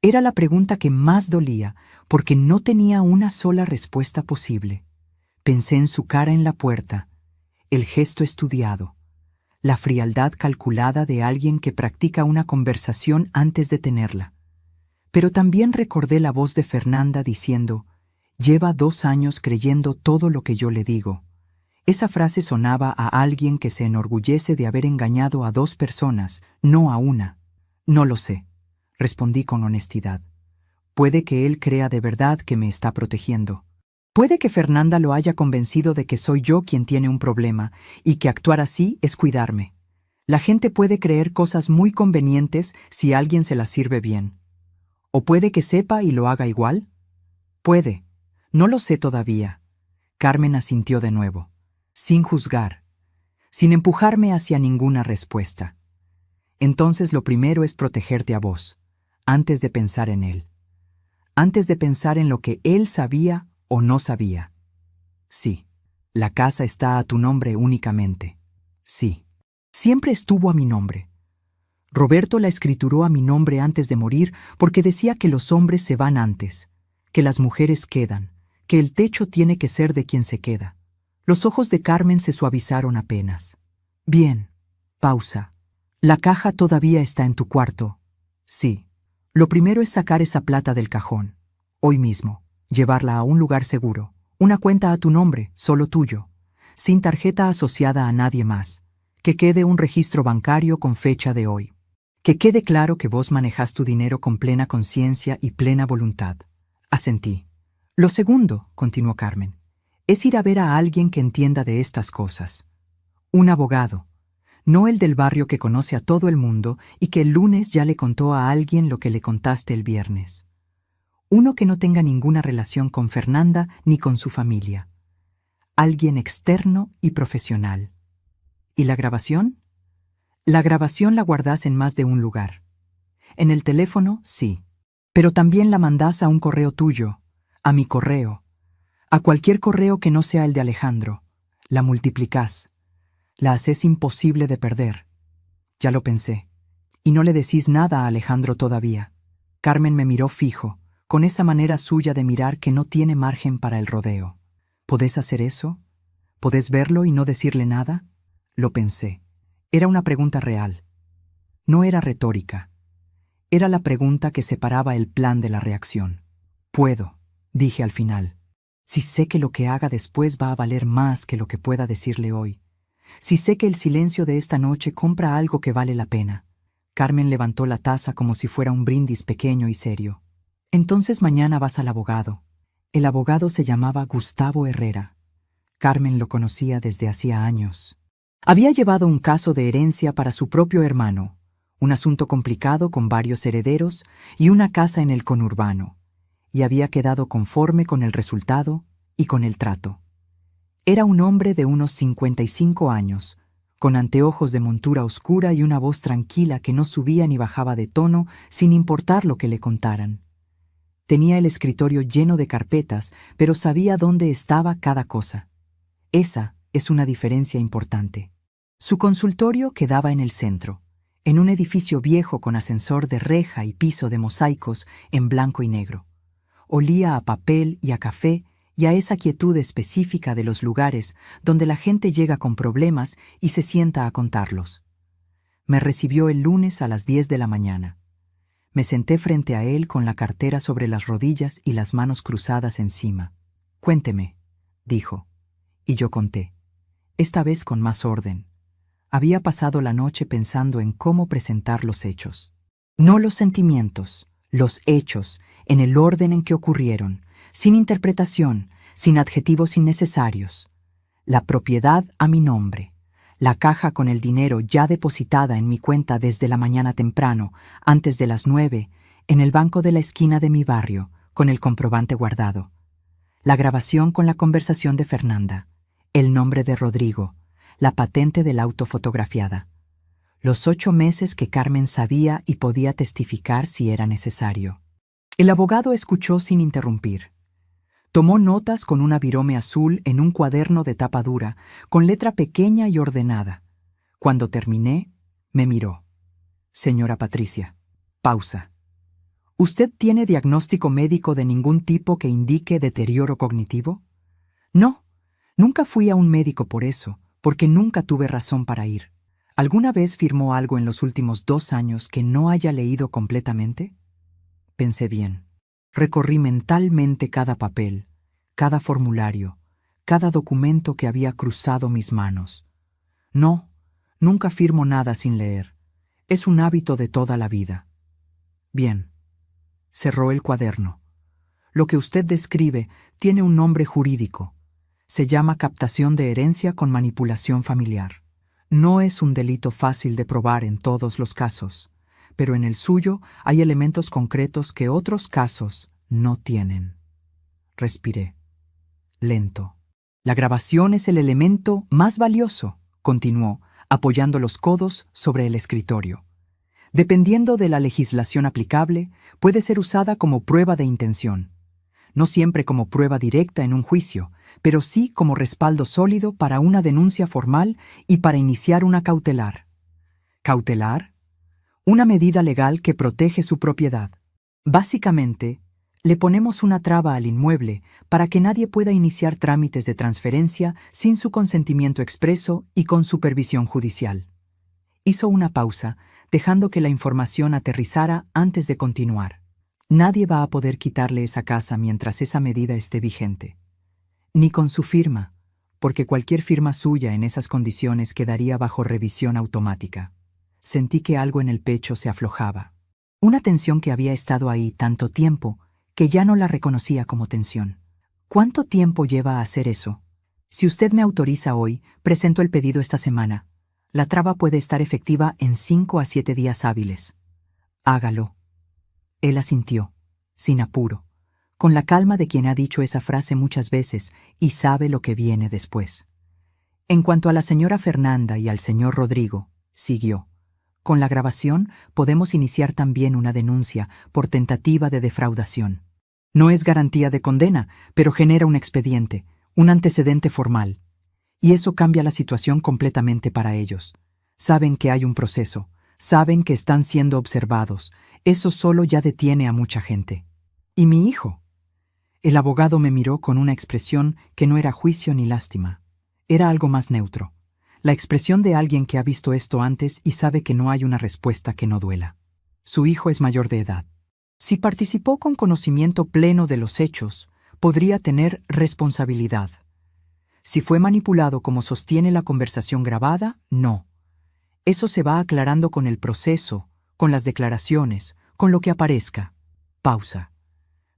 Era la pregunta que más dolía, porque no tenía una sola respuesta posible. Pensé en su cara en la puerta, el gesto estudiado, la frialdad calculada de alguien que practica una conversación antes de tenerla. Pero también recordé la voz de Fernanda diciendo: «Lleva 2 años creyendo todo lo que yo le digo». Esa frase sonaba a alguien que se enorgullece de haber engañado a 2 personas, no a una. «No lo sé», respondí con honestidad. «Puede que él crea de verdad que me está protegiendo. Puede que Fernanda lo haya convencido de que soy yo quien tiene un problema y que actuar así es cuidarme. La gente puede creer cosas muy convenientes si alguien se las sirve bien. ¿O puede que sepa y lo haga igual? Puede. No lo sé todavía». Carmen asintió de nuevo, sin juzgar, sin empujarme hacia ninguna respuesta. «Entonces lo primero es protegerte a vos, antes de pensar en él. Antes de pensar en lo que él sabía o no sabía. Sí, la casa está a tu nombre únicamente. Sí, siempre estuvo a mi nombre. Roberto la escrituró a mi nombre antes de morir porque decía que los hombres se van antes, que las mujeres quedan, que el techo tiene que ser de quien se queda». Los ojos de Carmen se suavizaron apenas. «Bien». Pausa. «La caja todavía está en tu cuarto». «Sí. Lo primero es sacar esa plata del cajón. Hoy mismo. Llevarla a un lugar seguro. Una cuenta a tu nombre, solo tuyo. Sin tarjeta asociada a nadie más. Que quede un registro bancario con fecha de hoy. Que quede claro que vos manejas tu dinero con plena conciencia y plena voluntad». Asentí. «Lo segundo», continuó Carmen, «es ir a ver a alguien que entienda de estas cosas. Un abogado. No el del barrio que conoce a todo el mundo y que el lunes ya le contó a alguien lo que le contaste el viernes. Uno que no tenga ninguna relación con Fernanda ni con su familia. Alguien externo y profesional». «¿Y la grabación?» «La grabación la guardás en más de un lugar. En el teléfono, sí. Pero también la mandás a un correo tuyo, a mi correo, a cualquier correo que no sea el de Alejandro. La multiplicás. La haces imposible de perder». «Ya lo pensé. Y no le decís nada a Alejandro todavía». Carmen me miró fijo, con esa manera suya de mirar que no tiene margen para el rodeo. «¿Podés hacer eso? ¿Podés verlo y no decirle nada?» Lo pensé. Era una pregunta real. No era retórica. Era la pregunta que separaba el plan de la reacción. «Puedo», dije al final. «Si sé que lo que haga después va a valer más que lo que pueda decirle hoy. Si sé que el silencio de esta noche compra algo que vale la pena». Carmen levantó la taza como si fuera un brindis pequeño y serio. «Entonces mañana vas al abogado». El abogado se llamaba Gustavo Herrera. Carmen lo conocía desde hacía años. Había llevado un caso de herencia para su propio hermano, un asunto complicado con varios herederos y una casa en el conurbano, y había quedado conforme con el resultado y con el trato. Era un hombre de unos 55 años, con anteojos de montura oscura y una voz tranquila que no subía ni bajaba de tono sin importar lo que le contaran. Tenía el escritorio lleno de carpetas, pero sabía dónde estaba cada cosa. Esa es una diferencia importante. Su consultorio quedaba en el centro, en un edificio viejo con ascensor de reja y piso de mosaicos en blanco y negro. Olía a papel y a café y a esa quietud específica de los lugares donde la gente llega con problemas y se sienta a contarlos. Me recibió el lunes a las 10 de la mañana. Me senté frente a él con la cartera sobre las rodillas y las manos cruzadas encima. «Cuénteme», dijo, y yo conté, esta vez con más orden. Había pasado la noche pensando en cómo presentar los hechos. No los sentimientos, los hechos, en el orden en que ocurrieron, sin interpretación, sin adjetivos innecesarios. La propiedad a mi nombre, la caja con el dinero ya depositada en mi cuenta desde la mañana temprano, antes de las 9, en el banco de la esquina de mi barrio, con el comprobante guardado. La grabación con la conversación de Fernanda, el nombre de Rodrigo, la patente del auto fotografiada. Los 8 meses que Carmen sabía y podía testificar si era necesario. El abogado escuchó sin interrumpir. Tomó notas con una virome azul en un cuaderno de tapa dura, con letra pequeña y ordenada. Cuando terminé, me miró. «Señora Patricia». Pausa. «¿Usted tiene diagnóstico médico de ningún tipo que indique deterioro cognitivo?» «No, nunca fui a un médico por eso, porque nunca tuve razón para ir. ¿Alguna vez firmó algo en los últimos 2 años que no haya leído completamente?» Pensé bien. Recorrí mentalmente cada papel, cada formulario, cada documento que había cruzado mis manos. No, nunca firmo nada sin leer. Es un hábito de toda la vida. Bien. Cerró el cuaderno. Lo que usted describe tiene un nombre jurídico. Se llama captación de herencia con manipulación familiar. No es un delito fácil de probar en todos los casos, pero en el suyo hay elementos concretos que otros casos no tienen. Respiré. Lento. La grabación es el elemento más valioso, continuó, apoyando los codos sobre el escritorio. Dependiendo de la legislación aplicable, puede ser usada como prueba de intención. No siempre como prueba directa en un juicio, pero sí como respaldo sólido para una denuncia formal y para iniciar una cautelar. ¿Cautelar? Una medida legal que protege su propiedad. Básicamente, le ponemos una traba al inmueble para que nadie pueda iniciar trámites de transferencia sin su consentimiento expreso y con supervisión judicial. Hizo una pausa, dejando que la información aterrizara antes de continuar. Nadie va a poder quitarle esa casa mientras esa medida esté vigente. Ni con su firma, porque cualquier firma suya en esas condiciones quedaría bajo revisión automática. Sentí que algo en el pecho se aflojaba. Una tensión que había estado ahí tanto tiempo que ya no la reconocía como tensión. ¿Cuánto tiempo lleva a hacer eso? Si usted me autoriza hoy, presento el pedido esta semana. La traba puede estar efectiva en 5 a 7 días hábiles. Hágalo. Él asintió, sin apuro, con la calma de quien ha dicho esa frase muchas veces y sabe lo que viene después. En cuanto a la señora Fernanda y al señor Rodrigo, siguió. Con la grabación podemos iniciar también una denuncia por tentativa de defraudación. No es garantía de condena, pero genera un expediente, un antecedente formal. Y eso cambia la situación completamente para ellos. Saben que hay un proceso, saben que están siendo observados. Eso solo ya detiene a mucha gente. ¿Y mi hijo? El abogado me miró con una expresión que no era juicio ni lástima. Era algo más neutro. La expresión de alguien que ha visto esto antes y sabe que no hay una respuesta que no duela. Su hijo es mayor de edad. Si participó con conocimiento pleno de los hechos, podría tener responsabilidad. Si fue manipulado como sostiene la conversación grabada, no. Eso se va aclarando con el proceso, con las declaraciones, con lo que aparezca. Pausa.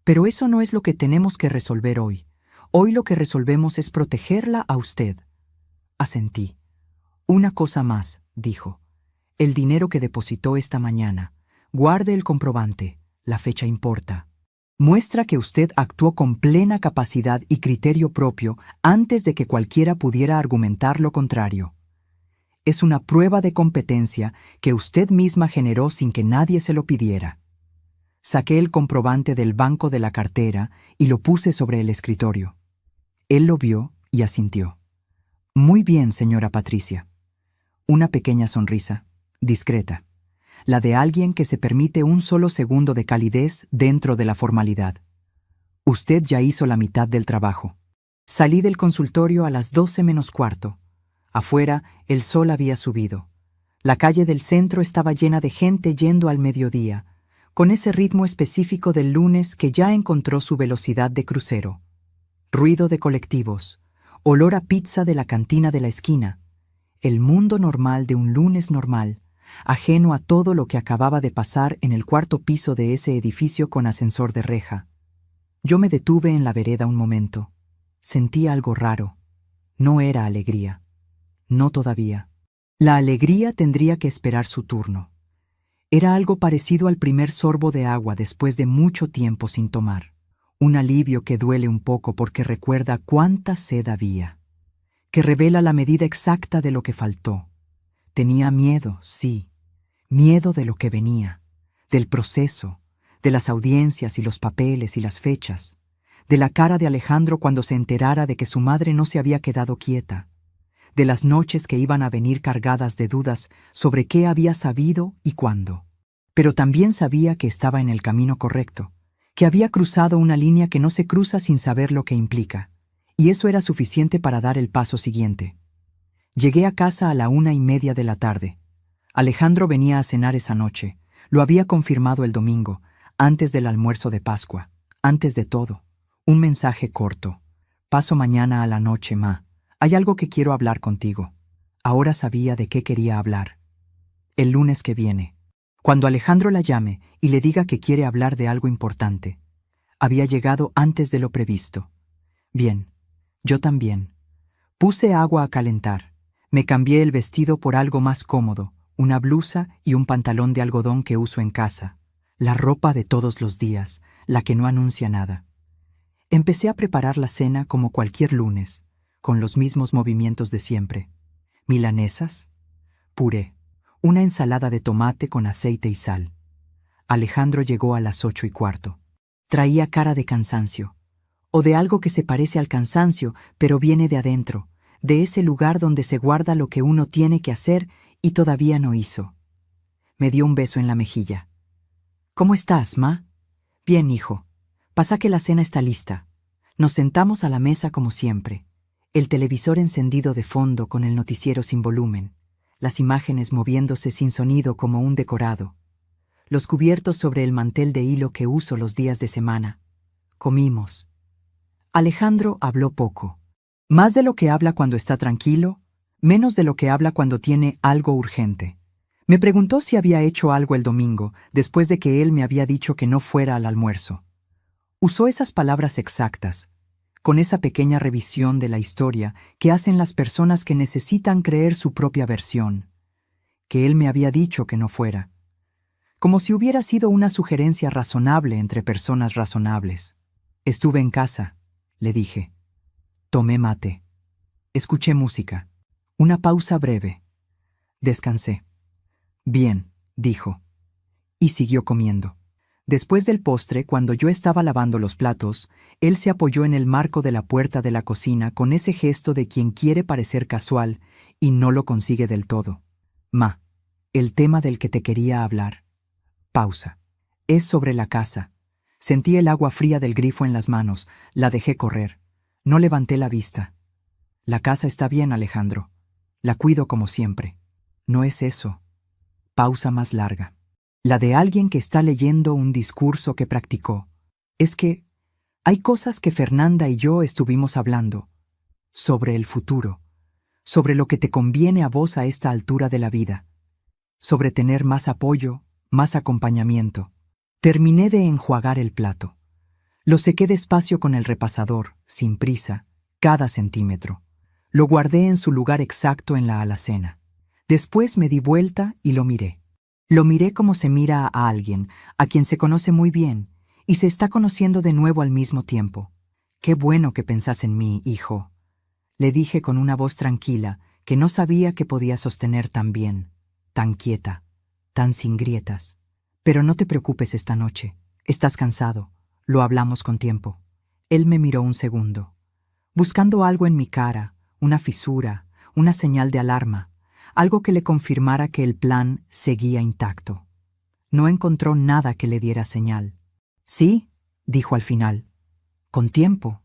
Pero eso no es lo que tenemos que resolver hoy. Hoy lo que resolvemos es protegerla a usted. Asentí. Una cosa más, dijo. El dinero que depositó esta mañana. Guarde el comprobante. La fecha importa. Muestra que usted actuó con plena capacidad y criterio propio antes de que cualquiera pudiera argumentar lo contrario. Es una prueba de competencia que usted misma generó sin que nadie se lo pidiera. Saqué el comprobante del banco de la cartera y lo puse sobre el escritorio. Él lo vio y asintió. Muy bien, señora Patricia. Una pequeña sonrisa, discreta, la de alguien que se permite un solo segundo de calidez dentro de la formalidad. Usted ya hizo la mitad del trabajo. Salí del consultorio a las 12 menos cuarto. Afuera, el sol había subido. La calle del centro estaba llena de gente yendo al mediodía, con ese ritmo específico del lunes que ya encontró su velocidad de crucero. Ruido de colectivos, olor a pizza de la cantina de la esquina, el mundo normal de un lunes normal, ajeno a todo lo que acababa de pasar en el cuarto piso de ese edificio con ascensor de reja. Yo me detuve en la vereda un momento. Sentí algo raro. No era alegría. No todavía. La alegría tendría que esperar su turno. Era algo parecido al primer sorbo de agua después de mucho tiempo sin tomar. Un alivio que duele un poco porque recuerda cuánta sed había, que revela la medida exacta de lo que faltó. Tenía miedo, sí, miedo de lo que venía, del proceso, de las audiencias y los papeles y las fechas, de la cara de Alejandro cuando se enterara de que su madre no se había quedado quieta, de las noches que iban a venir cargadas de dudas sobre qué había sabido y cuándo. Pero también sabía que estaba en el camino correcto, que había cruzado una línea que no se cruza sin saber lo que implica, y eso era suficiente para dar el paso siguiente. Llegué a casa a la 1:30 de la tarde. Alejandro venía a cenar esa noche. Lo había confirmado el domingo, antes del almuerzo de Pascua, antes de todo. Un mensaje corto. Paso mañana a la noche, ma. Hay algo que quiero hablar contigo. Ahora sabía de qué quería hablar. El lunes que viene. Cuando Alejandro la llame y le diga que quiere hablar de algo importante. Había llegado antes de lo previsto. Bien, yo también. Puse agua a calentar. Me cambié el vestido por algo más cómodo, una blusa y un pantalón de algodón que uso en casa. La ropa de todos los días, la que no anuncia nada. Empecé a preparar la cena como cualquier lunes, con los mismos movimientos de siempre. Milanesas, puré, una ensalada de tomate con aceite y sal. Alejandro llegó a las 8:15. Traía cara de cansancio, o de algo que se parece al cansancio, pero viene de adentro, de ese lugar donde se guarda lo que uno tiene que hacer y todavía no hizo. Me dio un beso en la mejilla. ¿Cómo estás, ma? Bien, hijo. Pasa que la cena está lista. Nos sentamos a la mesa como siempre. El televisor encendido de fondo con el noticiero sin volumen. Las imágenes moviéndose sin sonido como un decorado. Los cubiertos sobre el mantel de hilo que uso los días de semana. Comimos. Alejandro habló poco. Más de lo que habla cuando está tranquilo, menos de lo que habla cuando tiene algo urgente. Me preguntó si había hecho algo el domingo, después de que él me había dicho que no fuera al almuerzo. Usó esas palabras exactas, con esa pequeña revisión de la historia que hacen las personas que necesitan creer su propia versión, que él me había dicho que no fuera. Como si hubiera sido una sugerencia razonable entre personas razonables. Estuve en casa, le dije. Tomé mate. Escuché música. Una pausa breve. Descansé. Bien, dijo. Y siguió comiendo. Después del postre, cuando yo estaba lavando los platos, él se apoyó en el marco de la puerta de la cocina con ese gesto de quien quiere parecer casual y no lo consigue del todo. Ma, el tema del que te quería hablar. Pausa. Es sobre la casa. Sentí el agua fría del grifo en las manos. La dejé correr. No levanté la vista. La casa está bien, Alejandro. La cuido como siempre. No es eso. Pausa más larga. La de alguien que está leyendo un discurso que practicó. Es que hay cosas que Fernanda y yo estuvimos hablando. Sobre el futuro. Sobre lo que te conviene a vos a esta altura de la vida. Sobre tener más apoyo, más acompañamiento. Terminé de enjuagar el plato. Lo sequé despacio con el repasador, sin prisa, cada centímetro. Lo guardé en su lugar exacto en la alacena. Después me di vuelta y lo miré. Lo miré como se mira a alguien, a quien se conoce muy bien, y se está conociendo de nuevo al mismo tiempo. Qué bueno que pensás en mí, hijo. Le dije con una voz tranquila, que no sabía que podía sostener tan bien, tan quieta, tan sin grietas. Pero no te preocupes esta noche. Estás cansado. Lo hablamos con tiempo. Él me miró un segundo, buscando algo en mi cara, una fisura, una señal de alarma. Algo que le confirmara que el plan seguía intacto. No encontró nada que le diera señal. Sí, dijo al final. Con tiempo.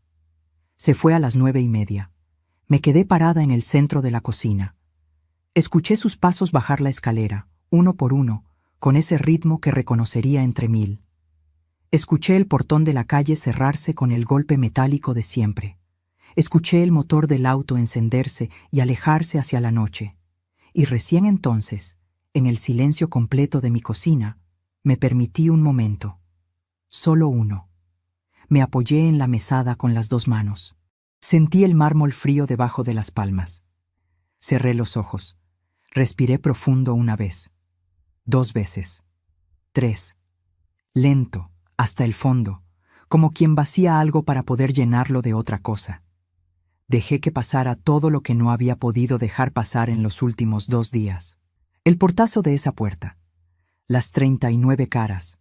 Se fue a las 9:30. Me quedé parada en el centro de la cocina. Escuché sus pasos bajar la escalera, uno por uno, con ese ritmo que reconocería entre mil. Escuché el portón de la calle cerrarse con el golpe metálico de siempre. Escuché el motor del auto encenderse y alejarse hacia la noche. Y recién entonces, en el silencio completo de mi cocina, me permití un momento. Solo uno. Me apoyé en la mesada con las 2 manos. Sentí el mármol frío debajo de las palmas. Cerré los ojos. Respiré profundo una vez. 2 veces. 3. Lento, hasta el fondo, como quien vacía algo para poder llenarlo de otra cosa. Dejé que pasara todo lo que no había podido dejar pasar en los últimos 2 días. El portazo de esa puerta. Las 39 caras.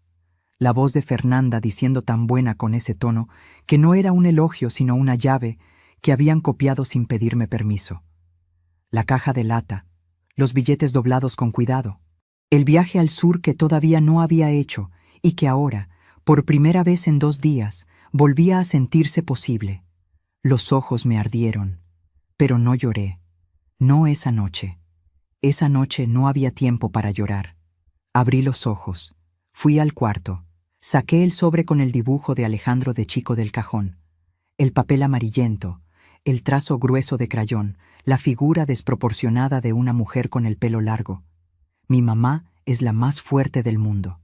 La voz de Fernanda diciendo tan buena con ese tono que no era un elogio sino una llave que habían copiado sin pedirme permiso. La caja de lata, los billetes doblados con cuidado, el viaje al sur que todavía no había hecho y que ahora, por primera vez en 2 días, volvía a sentirse posible. Los ojos me ardieron, pero no lloré. No esa noche. Esa noche no había tiempo para llorar. Abrí los ojos, fui al cuarto, saqué el sobre con el dibujo de Alejandro de chico del cajón, el papel amarillento, el trazo grueso de crayón, la figura desproporcionada de una mujer con el pelo largo. Mi mamá es la más fuerte del mundo.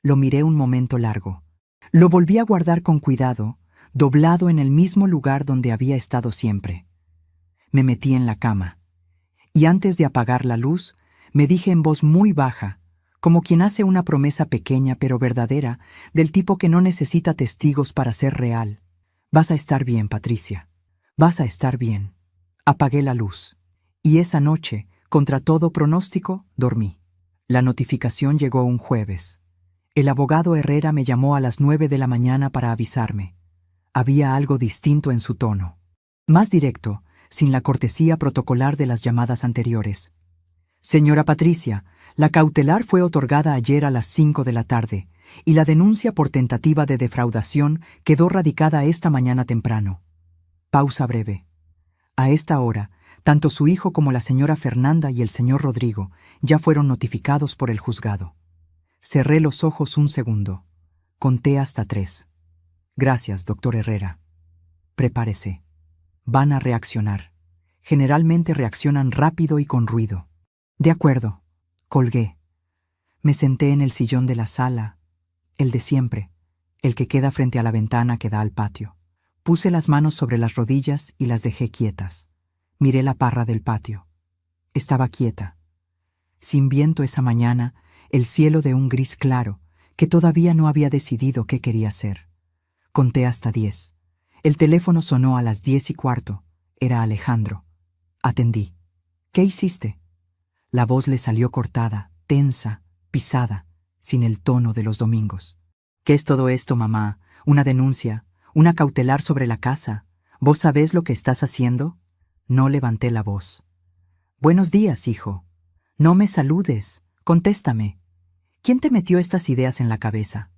Lo miré un momento largo. Lo volví a guardar con cuidado, doblado en el mismo lugar donde había estado siempre. Me metí en la cama. Y antes de apagar la luz, me dije en voz muy baja, como quien hace una promesa pequeña pero verdadera, del tipo que no necesita testigos para ser real. Vas a estar bien, Patricia. Vas a estar bien. Apagué la luz. Y esa noche, contra todo pronóstico, dormí. La notificación llegó un jueves. El abogado Herrera me llamó a las 9 de la mañana para avisarme. Había algo distinto en su tono. Más directo, sin la cortesía protocolar de las llamadas anteriores. Señora Patricia, la cautelar fue otorgada ayer a las 5 de la tarde y la denuncia por tentativa de defraudación quedó radicada esta mañana temprano. Pausa breve. A esta hora, tanto su hijo como la señora Fernanda y el señor Rodrigo ya fueron notificados por el juzgado. Cerré los ojos un segundo. Conté hasta 3. Gracias, doctor Herrera. Prepárese. Van a reaccionar. Generalmente reaccionan rápido y con ruido. De acuerdo. Colgué. Me senté en el sillón de la sala, el de siempre, el que queda frente a la ventana que da al patio. Puse las manos sobre las rodillas y las dejé quietas. Miré la parra del patio. Estaba quieta. Sin viento esa mañana, el cielo de un gris claro, que todavía no había decidido qué quería hacer. Conté hasta 10. El teléfono sonó a las 10:15. Era Alejandro. Atendí. ¿Qué hiciste? La voz le salió cortada, tensa, pisada, sin el tono de los domingos. ¿Qué es todo esto, mamá? ¿Una denuncia? ¿Una cautelar sobre la casa? ¿Vos sabés lo que estás haciendo? No levanté la voz. Buenos días, hijo. No me saludes. Contéstame. ¿Quién te metió estas ideas en la cabeza?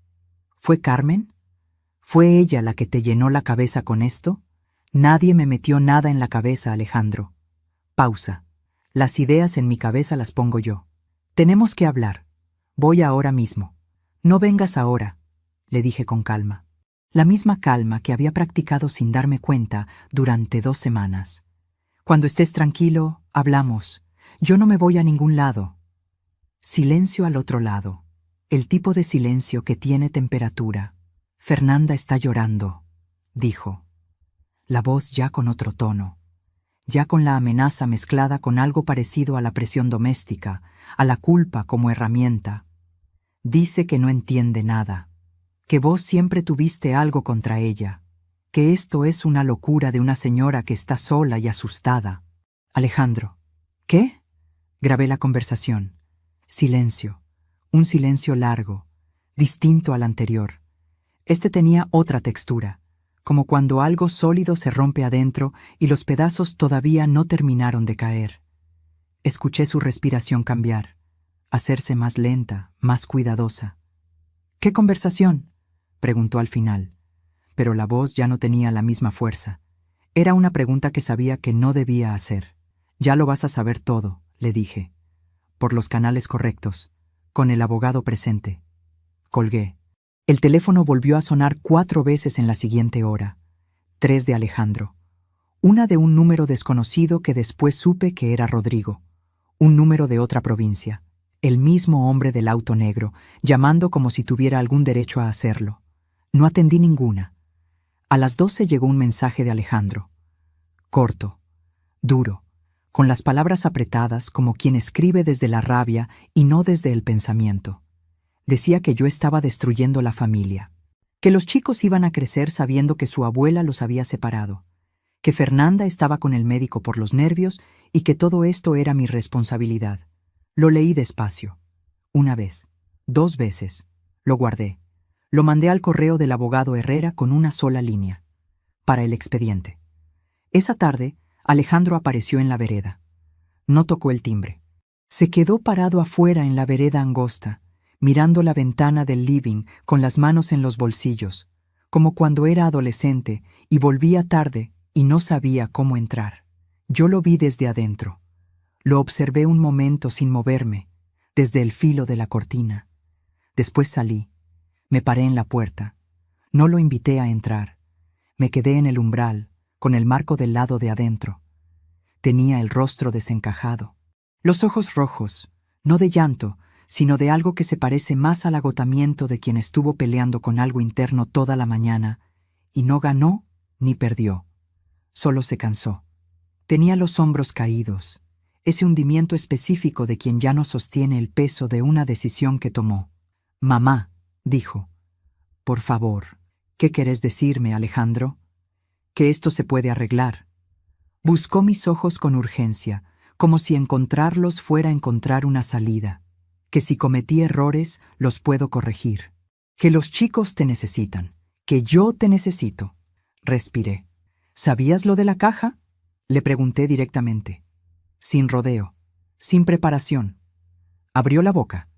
¿Fue Carmen? ¿Fue ella la que te llenó la cabeza con esto? Nadie me metió nada en la cabeza, Alejandro. Pausa. Las ideas en mi cabeza las pongo yo. Tenemos que hablar. Voy ahora mismo. No vengas ahora, le dije con calma. La misma calma que había practicado sin darme cuenta durante 2 semanas. Cuando estés tranquilo, hablamos. Yo no me voy a ningún lado. Silencio al otro lado. El tipo de silencio que tiene temperatura. Fernanda está llorando, dijo. La voz ya con otro tono. Ya con la amenaza mezclada con algo parecido a la presión doméstica, a la culpa como herramienta. Dice que no entiende nada, que vos siempre tuviste algo contra ella, que esto es una locura de una señora que está sola y asustada. Alejandro. ¿Qué? Grabé la conversación. Silencio. Un silencio largo, distinto al anterior. Este tenía otra textura, como cuando algo sólido se rompe adentro y los pedazos todavía no terminaron de caer. Escuché su respiración cambiar, hacerse más lenta, más cuidadosa. ¿Qué conversación? Preguntó al final. pero la voz ya no tenía la misma fuerza. Era una pregunta que sabía que no debía hacer. «Ya lo vas a saber todo», le dije. «Por los canales correctos, con el abogado presente». Colgué. El teléfono volvió a sonar 4 veces en la siguiente hora. 3 de Alejandro. Una de un número desconocido que después supe que era Rodrigo. Un número de otra provincia. El mismo hombre del auto negro, llamando como si tuviera algún derecho a hacerlo. No atendí ninguna. A las 12 llegó un mensaje de Alejandro. Corto, duro, con las palabras apretadas como quien escribe desde la rabia y no desde el pensamiento. Decía que yo estaba destruyendo la familia, que los chicos iban a crecer sabiendo que su abuela los había separado, que Fernanda estaba con el médico por los nervios y que todo esto era mi responsabilidad. Lo leí despacio. 1 vez, 2 veces. Lo guardé. Lo mandé al correo del abogado Herrera con una sola línea. Para el expediente. Esa tarde, Alejandro apareció en la vereda. No tocó el timbre. Se quedó parado afuera en la vereda angosta, mirando la ventana del living con las manos en los bolsillos, como cuando era adolescente y volvía tarde y no sabía cómo entrar. Yo lo vi desde adentro. Lo observé un momento sin moverme, desde el filo de la cortina. Después salí. Me paré en la puerta. No lo invité a entrar. Me quedé en el umbral, con el marco del lado de adentro. Tenía el rostro desencajado. Los ojos rojos, no de llanto, sino de algo que se parece más al agotamiento de quien estuvo peleando con algo interno toda la mañana, y no ganó ni perdió. Solo se cansó. Tenía los hombros caídos, ese hundimiento específico de quien ya no sostiene el peso de una decisión que tomó. «Mamá», dijo. «Por favor, ¿qué querés decirme, Alejandro? Que esto se puede arreglar». Buscó mis ojos con urgencia, como si encontrarlos fuera encontrar una salida. Que si cometí errores, los puedo corregir. Que los chicos te necesitan. Que yo te necesito. Respiré. «¿Sabías lo de la caja?», le pregunté directamente. Sin rodeo. Sin preparación. Abrió la boca.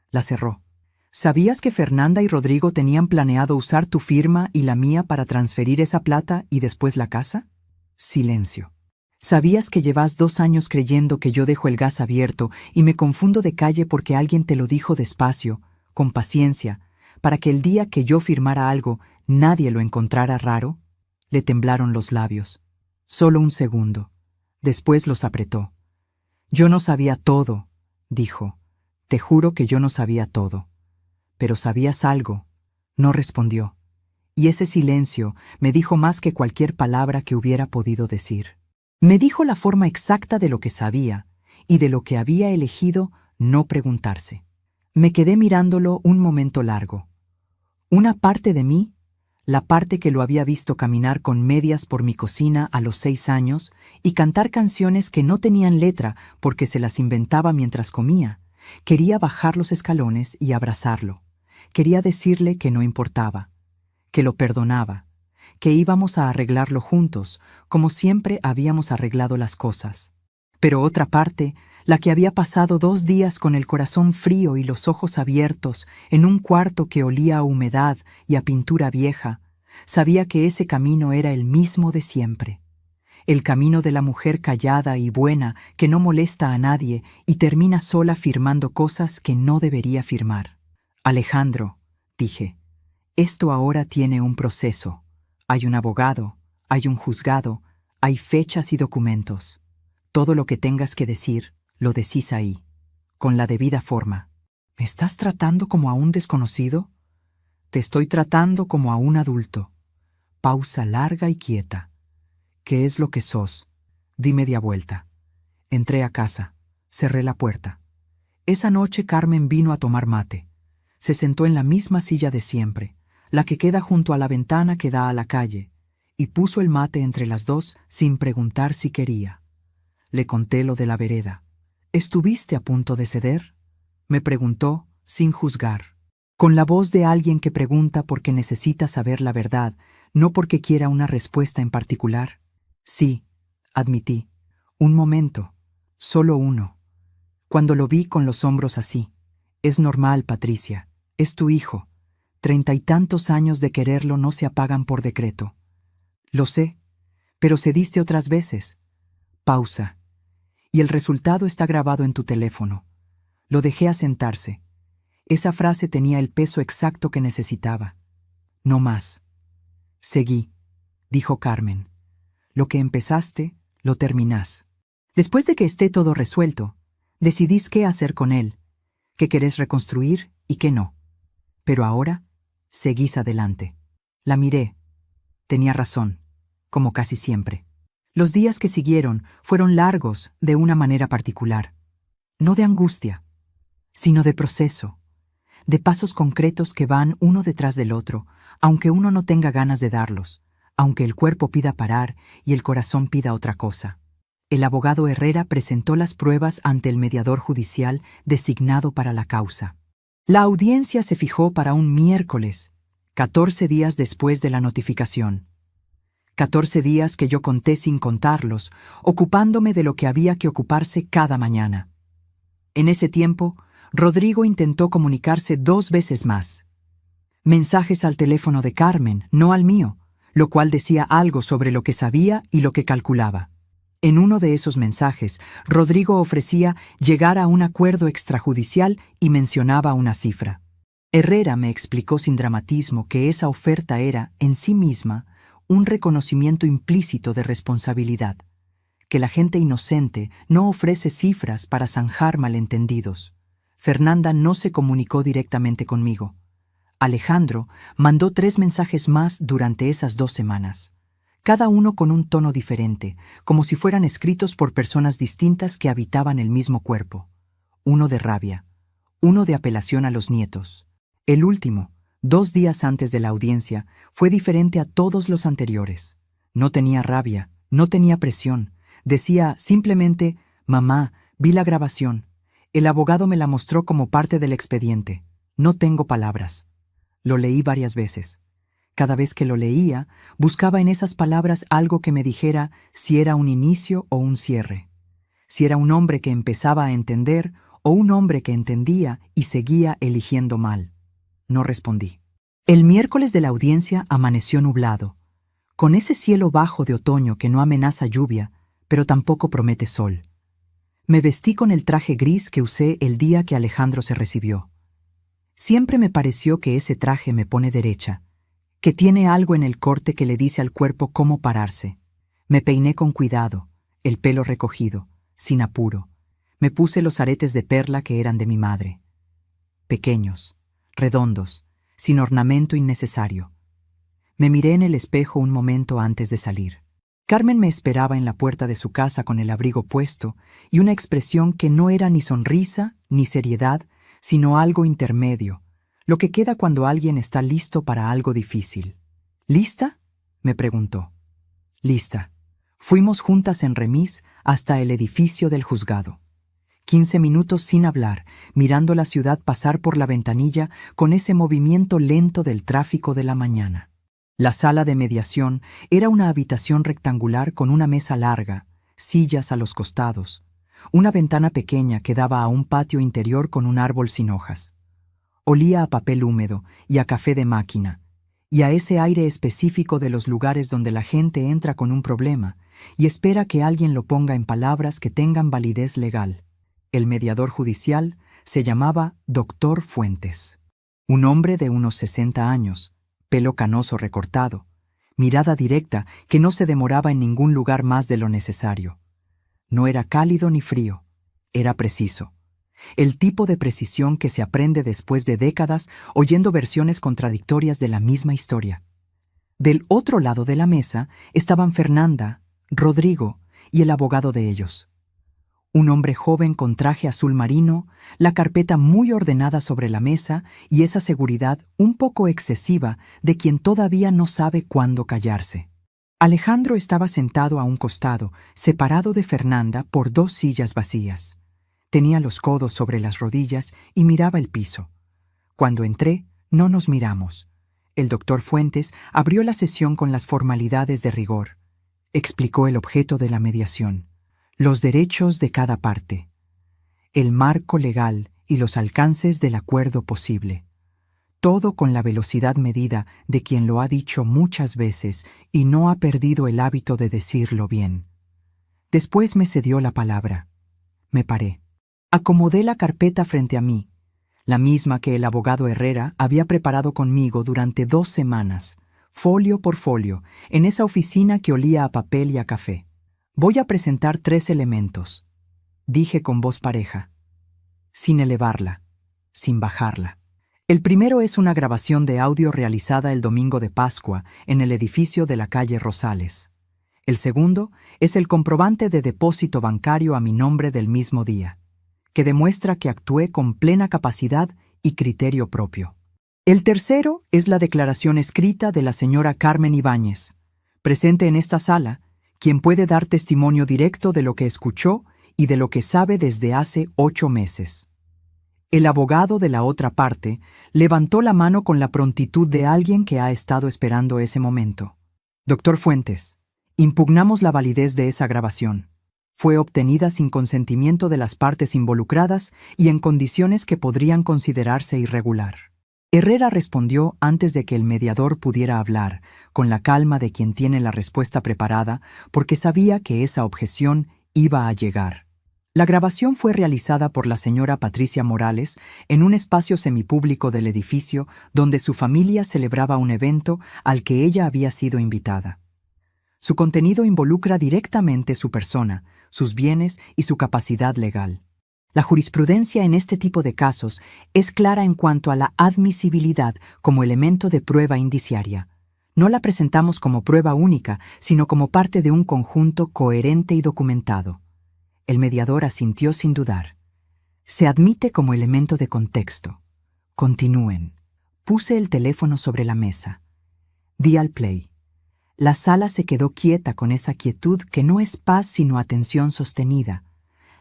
La cerró. «¿Sabías que Fernanda y Rodrigo tenían planeado usar tu firma y la mía para transferir esa plata y después la casa?» Silencio. «¿Sabías que llevas 2 años creyendo que yo dejo el gas abierto y me confundo de calle porque alguien te lo dijo despacio, con paciencia, para que el día que yo firmara algo nadie lo encontrara raro?» Le temblaron los labios. Solo un segundo. Después los apretó. «Yo no sabía todo», dijo. «Te juro que yo no sabía todo. Pero sabías algo». No respondió. Y ese silencio me dijo más que cualquier palabra que hubiera podido decir. Me dijo la forma exacta de lo que sabía y de lo que había elegido no preguntarse. Me quedé mirándolo un momento largo. Una parte de mí, la parte que lo había visto caminar con medias por mi cocina a los 6 años y cantar canciones que no tenían letra porque se las inventaba mientras comía, quería bajar los escalones y abrazarlo. Quería decirle que no importaba, que lo perdonaba, que íbamos a arreglarlo juntos, como siempre habíamos arreglado las cosas. Pero otra parte, la que había pasado 2 días con el corazón frío y los ojos abiertos en un cuarto que olía a humedad y a pintura vieja, sabía que ese camino era el mismo de siempre. El camino de la mujer callada y buena que no molesta a nadie y termina sola firmando cosas que no debería firmar. «Alejandro», dije, «esto ahora tiene un proceso. Hay un abogado, hay un juzgado, hay fechas y documentos. Todo lo que tengas que decir, lo decís ahí, con la debida forma». «¿Me estás tratando como a un desconocido?» «Te estoy tratando como a un adulto». Pausa larga y quieta. «¿Qué es lo que sos?» Di media vuelta. Entré a casa. Cerré la puerta. Esa noche Carmen vino a tomar mate. Se sentó en la misma silla de siempre, la que queda junto a la ventana que da a la calle, y puso el mate entre las dos sin preguntar si quería. Le conté lo de la vereda. «¿Estuviste a punto de ceder?», me preguntó, sin juzgar, con la voz de alguien que pregunta porque necesita saber la verdad, no porque quiera una respuesta en particular. «Sí», admití. «Un momento, solo uno». Cuando lo vi con los hombros así. «Es normal, Patricia. Es tu hijo. 30 y tantos años de quererlo no se apagan por decreto. Lo sé, pero cediste otras veces. Pausa. Y el resultado está grabado en tu teléfono. Lo dejé asentarse. Esa frase tenía el peso exacto que necesitaba. No más. Seguí, dijo Carmen. Lo que empezaste, lo terminás. Después de que esté todo resuelto, decidís qué hacer con él, qué querés reconstruir y qué no. Pero ahora, seguís adelante. La miré. Tenía razón, como casi siempre. Los días que siguieron fueron largos de una manera particular. No de angustia, sino de proceso, de pasos concretos que van uno detrás del otro, aunque uno no tenga ganas de darlos, aunque el cuerpo pida parar y el corazón pida otra cosa. El abogado Herrera presentó las pruebas ante el mediador judicial designado para la causa. La audiencia se fijó para un miércoles, 14 días después de la notificación. 14 días que yo conté sin contarlos, ocupándome de lo que había que ocuparse cada mañana. En ese tiempo, Rodrigo intentó comunicarse 2 veces más. Mensajes al teléfono de Carmen, no al mío, lo cual decía algo sobre lo que sabía y lo que calculaba. En uno de esos mensajes, Rodrigo ofrecía llegar a un acuerdo extrajudicial y mencionaba una cifra. Herrera me explicó sin dramatismo que esa oferta era, en sí misma, un reconocimiento implícito de responsabilidad, que la gente inocente no ofrece cifras para zanjar malentendidos. Fernanda no se comunicó directamente conmigo. Alejandro mandó 3 mensajes más durante esas 2 semanas, cada uno con un tono diferente, como si fueran escritos por personas distintas que habitaban el mismo cuerpo. Uno de rabia, uno de apelación a los nietos. El último, 2 días antes de la audiencia, fue diferente a todos los anteriores. No tenía rabia, no tenía presión. Decía simplemente: «Mamá, vi la grabación. El abogado me la mostró como parte del expediente. No tengo palabras». Lo leí varias veces. Cada vez que lo leía, buscaba en esas palabras algo que me dijera si era un inicio o un cierre. Si era un hombre que empezaba a entender o un hombre que entendía y seguía eligiendo mal. No respondí. El miércoles de la audiencia amaneció nublado, con ese cielo bajo de otoño que no amenaza lluvia, pero tampoco promete sol. Me vestí con el traje gris que usé el día que Alejandro se recibió. Siempre me pareció que ese traje me pone derecha, que tiene algo en el corte que le dice al cuerpo cómo pararse. Me peiné con cuidado, el pelo recogido, sin apuro. Me puse los aretes de perla que eran de mi madre. Pequeños, redondos, sin ornamento innecesario. Me miré en el espejo un momento antes de salir. Carmen me esperaba en la puerta de su casa con el abrigo puesto y una expresión que no era ni sonrisa ni seriedad, sino algo intermedio, lo que queda cuando alguien está listo para algo difícil. ¿Lista?, me preguntó. Lista. Fuimos juntas en remis hasta el edificio del juzgado. 15 minutos sin hablar, mirando la ciudad pasar por la ventanilla con ese movimiento lento del tráfico de la mañana. La sala de mediación era una habitación rectangular con una mesa larga, sillas a los costados, una ventana pequeña que daba a un patio interior con un árbol sin hojas. Olía a papel húmedo y a café de máquina, y a ese aire específico de los lugares donde la gente entra con un problema y espera que alguien lo ponga en palabras que tengan validez legal. El mediador judicial se llamaba Dr. Fuentes. Un hombre de unos 60 años, pelo canoso recortado, mirada directa que no se demoraba en ningún lugar más de lo necesario. No era cálido ni frío, era preciso. El tipo de precisión que se aprende después de décadas oyendo versiones contradictorias de la misma historia. Del otro lado de la mesa estaban Fernanda, Rodrigo y el abogado de ellos. Un hombre joven con traje azul marino, la carpeta muy ordenada sobre la mesa y esa seguridad un poco excesiva de quien todavía no sabe cuándo callarse. Alejandro estaba sentado a un costado, separado de Fernanda por 2 sillas vacías. Tenía los codos sobre las rodillas y miraba el piso. Cuando entré, no nos miramos. El doctor Fuentes abrió la sesión con las formalidades de rigor. Explicó el objeto de la mediación. Los derechos de cada parte, el marco legal y los alcances del acuerdo posible. todo con la velocidad medida de quien lo ha dicho muchas veces y no ha perdido el hábito de decirlo bien. Después me cedió la palabra. Me paré. Acomodé la carpeta frente a mí, la misma que el abogado Herrera había preparado conmigo durante 2 semanas, folio por folio, en esa oficina que olía a papel y a café. Voy a presentar 3 elementos, dije con voz pareja, sin elevarla, sin bajarla. El primero es una grabación de audio realizada el domingo de Pascua en el edificio de la calle Rosales. El segundo es el comprobante de depósito bancario a mi nombre del mismo día, que demuestra que actué con plena capacidad y criterio propio. El tercero es la declaración escrita de la señora Carmen Ibáñez, presente en esta sala, quien puede dar testimonio directo de lo que escuchó y de lo que sabe desde hace 8 meses. El abogado de la otra parte levantó la mano con la prontitud de alguien que ha estado esperando ese momento. Doctor Fuentes, impugnamos la validez de esa grabación. Fue obtenida sin consentimiento de las partes involucradas y en condiciones que podrían considerarse irregular. Herrera respondió antes de que el mediador pudiera hablar, con la calma de quien tiene la respuesta preparada, porque sabía que esa objeción iba a llegar. La grabación fue realizada por la señora Patricia Morales en un espacio semipúblico del edificio donde su familia celebraba un evento al que ella había sido invitada. Su contenido involucra directamente su persona, sus bienes y su capacidad legal. La jurisprudencia en este tipo de casos es clara en cuanto a la admisibilidad como elemento de prueba indiciaria. No la presentamos como prueba única, sino como parte de un conjunto coherente y documentado. El mediador asintió sin dudar. Se admite como elemento de contexto. Continúen. Puse el teléfono sobre la mesa. Di al play. La sala se quedó quieta con esa quietud que no es paz sino atención sostenida,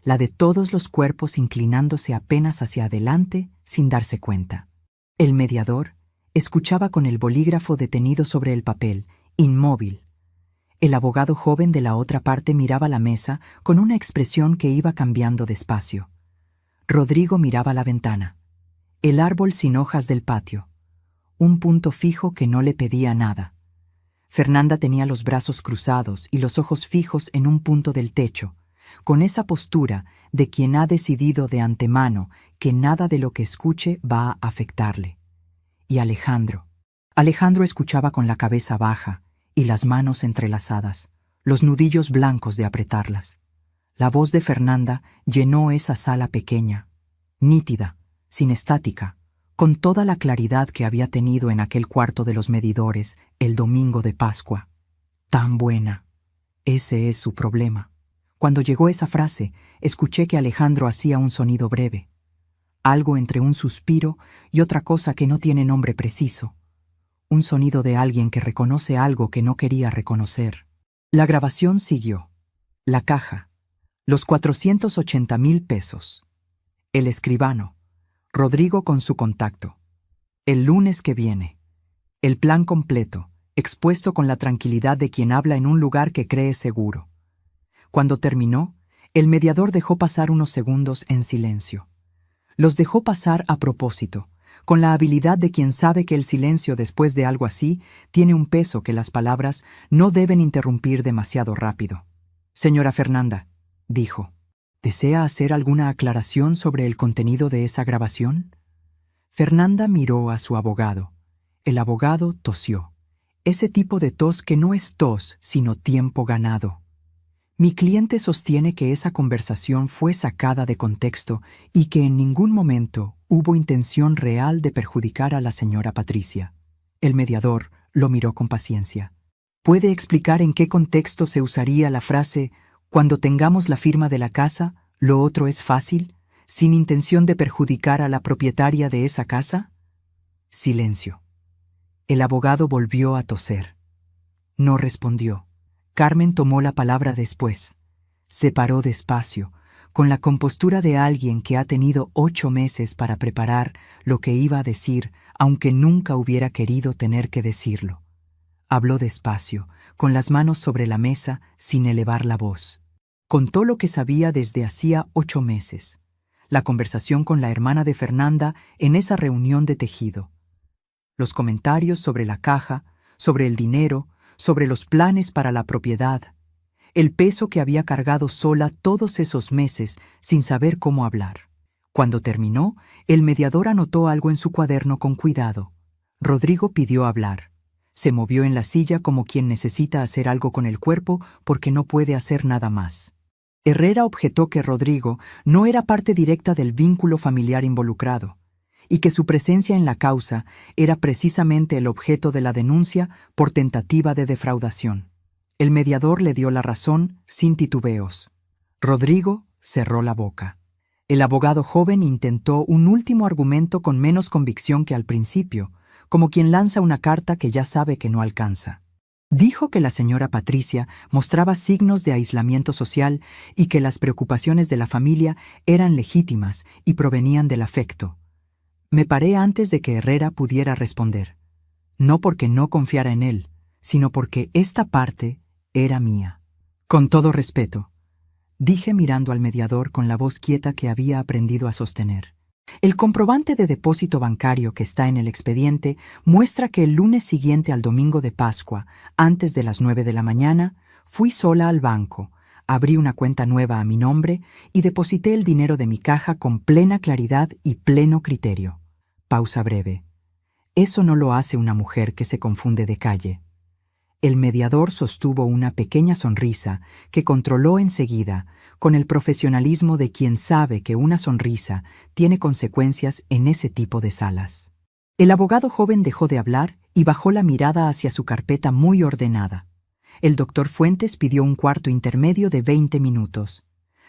la de todos los cuerpos inclinándose apenas hacia adelante sin darse cuenta. El mediador escuchaba con el bolígrafo detenido sobre el papel, inmóvil. El abogado joven de la otra parte miraba la mesa con una expresión que iba cambiando despacio. Rodrigo miraba la ventana, el árbol sin hojas del patio, un punto fijo que no le pedía nada. Fernanda tenía los brazos cruzados y los ojos fijos en un punto del techo, con esa postura de quien ha decidido de antemano que nada de lo que escuche va a afectarle. Y Alejandro escuchaba con la cabeza baja y las manos entrelazadas, los nudillos blancos de apretarlas. La voz de Fernanda llenó esa sala pequeña, nítida, sin estática, con toda la claridad que había tenido en aquel cuarto de los medidores el domingo de Pascua. Tan buena. Ese es su problema. Cuando llegó esa frase, escuché que Alejandro hacía un sonido breve, algo entre un suspiro y otra cosa que no tiene nombre preciso, un sonido de alguien que reconoce algo que no quería reconocer. La grabación siguió. La caja. Los 480,000 pesos. El escribano. Rodrigo con su contacto. El lunes que viene. El plan completo, expuesto con la tranquilidad de quien habla en un lugar que cree seguro. Cuando terminó, el mediador dejó pasar unos segundos en silencio. Los dejó pasar a propósito, con la habilidad de quien sabe que el silencio después de algo así tiene un peso que las palabras no deben interrumpir demasiado rápido. Señora Fernanda, dijo, ¿desea hacer alguna aclaración sobre el contenido de esa grabación? Fernanda miró a su abogado. El abogado tosió. Ese tipo de tos que no es tos, sino tiempo ganado. Mi cliente sostiene que esa conversación fue sacada de contexto y que en ningún momento hubo intención real de perjudicar a la señora Patricia. El mediador lo miró con paciencia. ¿Puede explicar en qué contexto se usaría la frase «Cuando tengamos la firma de la casa, lo otro es fácil», sin intención de perjudicar a la propietaria de esa casa? Silencio. El abogado volvió a toser. No respondió. Carmen tomó la palabra después. Se paró despacio, con la compostura de alguien que ha tenido 8 meses para preparar lo que iba a decir, aunque nunca hubiera querido tener que decirlo. Habló despacio, con las manos sobre la mesa, sin elevar la voz. Contó lo que sabía desde hacía 8 meses. La conversación con la hermana de Fernanda en esa reunión de tejido. los comentarios sobre la caja, sobre el dinero, sobre los planes para la propiedad, el peso que había cargado sola todos esos meses sin saber cómo hablar. Cuando terminó, el mediador anotó algo en su cuaderno con cuidado. Rodrigo pidió hablar. Se movió en la silla como quien necesita hacer algo con el cuerpo porque no puede hacer nada más. Herrera objetó que Rodrigo no era parte directa del vínculo familiar involucrado, y que su presencia en la causa era precisamente el objeto de la denuncia por tentativa de defraudación. El mediador le dio la razón sin titubeos. Rodrigo cerró la boca. El abogado joven intentó un último argumento con menos convicción que al principio, como quien lanza una carta que ya sabe que no alcanza. Dijo que la señora Patricia mostraba signos de aislamiento social y que las preocupaciones de la familia eran legítimas y provenían del afecto. Me paré antes de que Herrera pudiera responder, no porque no confiara en él, sino porque esta parte era mía. Con todo respeto, dije mirando al mediador con la voz quieta que había aprendido a sostener. El comprobante de depósito bancario que está en el expediente muestra que el lunes siguiente al domingo de Pascua, antes de las 9 de la mañana, fui sola al banco, abrí una cuenta nueva a mi nombre y deposité el dinero de mi caja con plena claridad y pleno criterio. Pausa breve. Eso no lo hace una mujer que se confunde de calle. El mediador sostuvo una pequeña sonrisa que controló enseguida, con el profesionalismo de quien sabe que una sonrisa tiene consecuencias en ese tipo de salas. El abogado joven dejó de hablar y bajó la mirada hacia su carpeta muy ordenada. El doctor Fuentes pidió un cuarto intermedio de 20 minutos.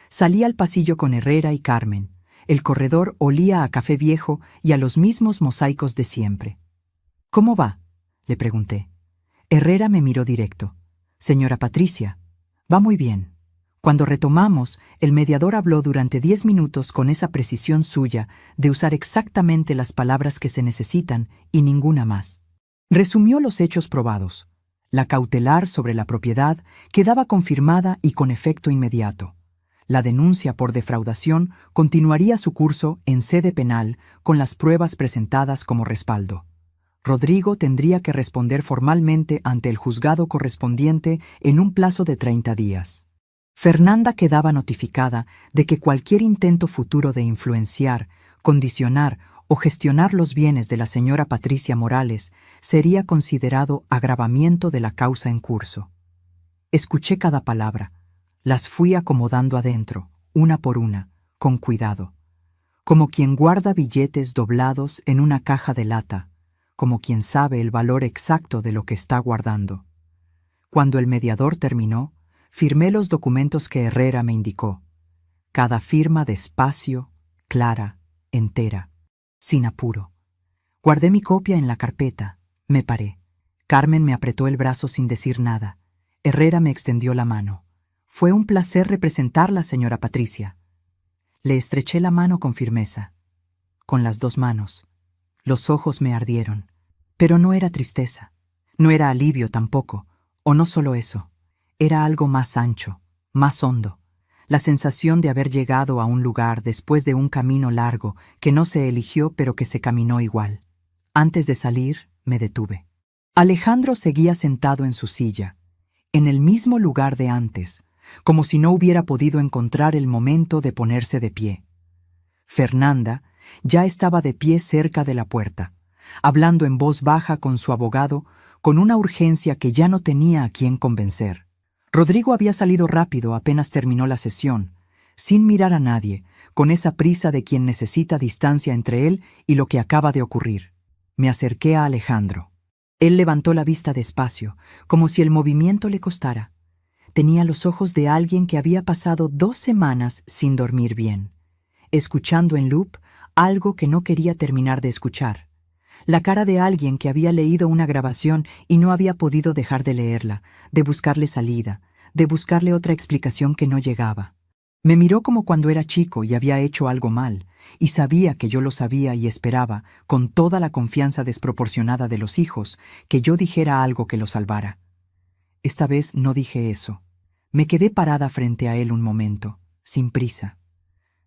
Salí al pasillo con Herrera y Carmen. El corredor olía a café viejo y a los mismos mosaicos de siempre. «¿Cómo va?», le pregunté. Herrera me miró directo. «Señora Patricia, va muy bien». Cuando retomamos, el mediador habló durante 10 minutos con esa precisión suya de usar exactamente las palabras que se necesitan y ninguna más. Resumió los hechos probados. La cautelar sobre la propiedad quedaba confirmada y con efecto inmediato. La denuncia por defraudación continuaría su curso en sede penal con las pruebas presentadas como respaldo. Rodrigo tendría que responder formalmente ante el juzgado correspondiente en un plazo de 30 días. Fernanda quedaba notificada de que cualquier intento futuro de influenciar, condicionar o gestionar los bienes de la señora Patricia Morales sería considerado agravamiento de la causa en curso. Escuché cada palabra. Las fui acomodando adentro, una por una, con cuidado. Como quien guarda billetes doblados en una caja de lata, como quien sabe el valor exacto de lo que está guardando. Cuando el mediador terminó, firmé los documentos que Herrera me indicó. Cada firma despacio, clara, entera, sin apuro. Guardé mi copia en la carpeta. Me paré. Carmen me apretó el brazo sin decir nada. Herrera me extendió la mano. «Fue un placer representarla, señora Patricia». Le estreché la mano con firmeza. Con las 2 manos. Los ojos me ardieron. Pero no era tristeza. No era alivio tampoco. O no solo eso. Era algo más ancho, más hondo. La sensación de haber llegado a un lugar después de un camino largo que no se eligió pero que se caminó igual. Antes de salir, me detuve. Alejandro seguía sentado en su silla, en el mismo lugar de antes, como si no hubiera podido encontrar el momento de ponerse de pie. Fernanda ya estaba de pie cerca de la puerta, hablando en voz baja con su abogado, con una urgencia que ya no tenía a quién convencer. Rodrigo había salido rápido apenas terminó la sesión, sin mirar a nadie, con esa prisa de quien necesita distancia entre él y lo que acaba de ocurrir. Me acerqué a Alejandro. Él levantó la vista despacio, como si el movimiento le costara. Tenía los ojos de alguien que había pasado 2 semanas sin dormir bien, escuchando en loop algo que no quería terminar de escuchar. La cara de alguien que había leído una grabación y no había podido dejar de leerla, de buscarle salida, de buscarle otra explicación que no llegaba. Me miró como cuando era chico y había hecho algo mal, y sabía que yo lo sabía y esperaba, con toda la confianza desproporcionada de los hijos, que yo dijera algo que lo salvara. Esta vez no dije eso. Me quedé parada frente a él un momento, sin prisa.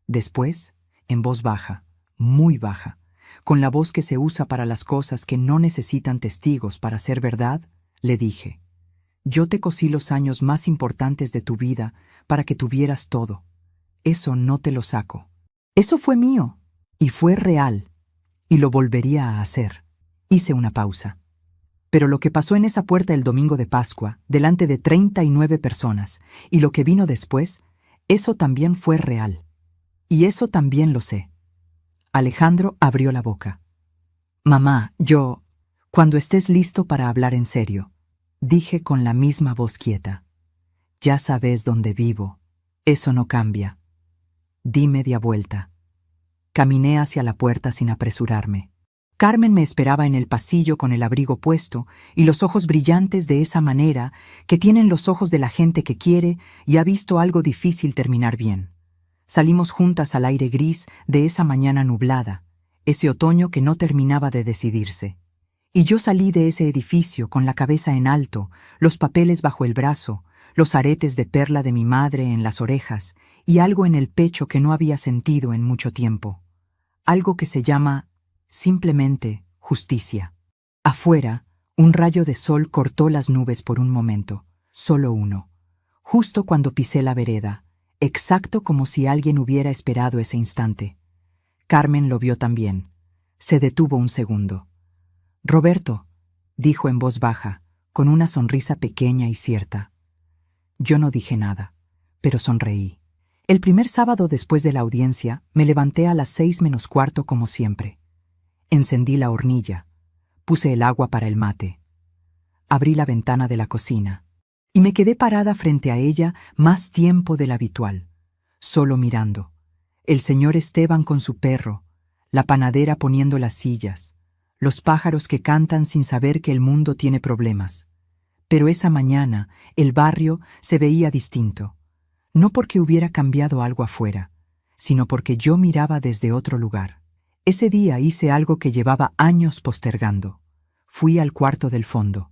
Después, en voz baja, muy baja, con la voz que se usa para las cosas que no necesitan testigos para ser verdad, le dije: yo te cosí los años más importantes de tu vida para que tuvieras todo. Eso no te lo saco. Eso fue mío, y fue real, y lo volvería a hacer. Hice una pausa. Pero lo que pasó en esa puerta el domingo de Pascua, delante de 39 personas, y lo que vino después, eso también fue real. Y eso también lo sé. Alejandro abrió la boca. Mamá, cuando estés listo para hablar en serio, dije con la misma voz quieta. Ya sabes dónde vivo. Eso no cambia. Di media vuelta. Caminé hacia la puerta sin apresurarme. Carmen me esperaba en el pasillo con el abrigo puesto y los ojos brillantes de esa manera que tienen los ojos de la gente que quiere y ha visto algo difícil terminar bien. Salimos juntas al aire gris de esa mañana nublada, ese otoño que no terminaba de decidirse. Y yo salí de ese edificio con la cabeza en alto, los papeles bajo el brazo, los aretes de perla de mi madre en las orejas y algo en el pecho que no había sentido en mucho tiempo. Algo que se llama, simplemente, justicia. Afuera, un rayo de sol cortó las nubes por un momento, solo uno, justo cuando pisé la vereda, exacto como si alguien hubiera esperado ese instante. Carmen lo vio también. Se detuvo un segundo. «Roberto», dijo en voz baja, con una sonrisa pequeña y cierta. Yo no dije nada, pero sonreí. El primer sábado después de la audiencia, me levanté a las 6:45 como siempre. Encendí la hornilla, puse el agua para el mate. Abrí la ventana de la cocina y me quedé parada frente a ella más tiempo del habitual, solo mirando. El señor Esteban con su perro, la panadera poniendo las sillas, los pájaros que cantan sin saber que el mundo tiene problemas. Pero esa mañana el barrio se veía distinto, no porque hubiera cambiado algo afuera, sino porque yo miraba desde otro lugar. Ese día hice algo que llevaba años postergando. Fui al cuarto del fondo,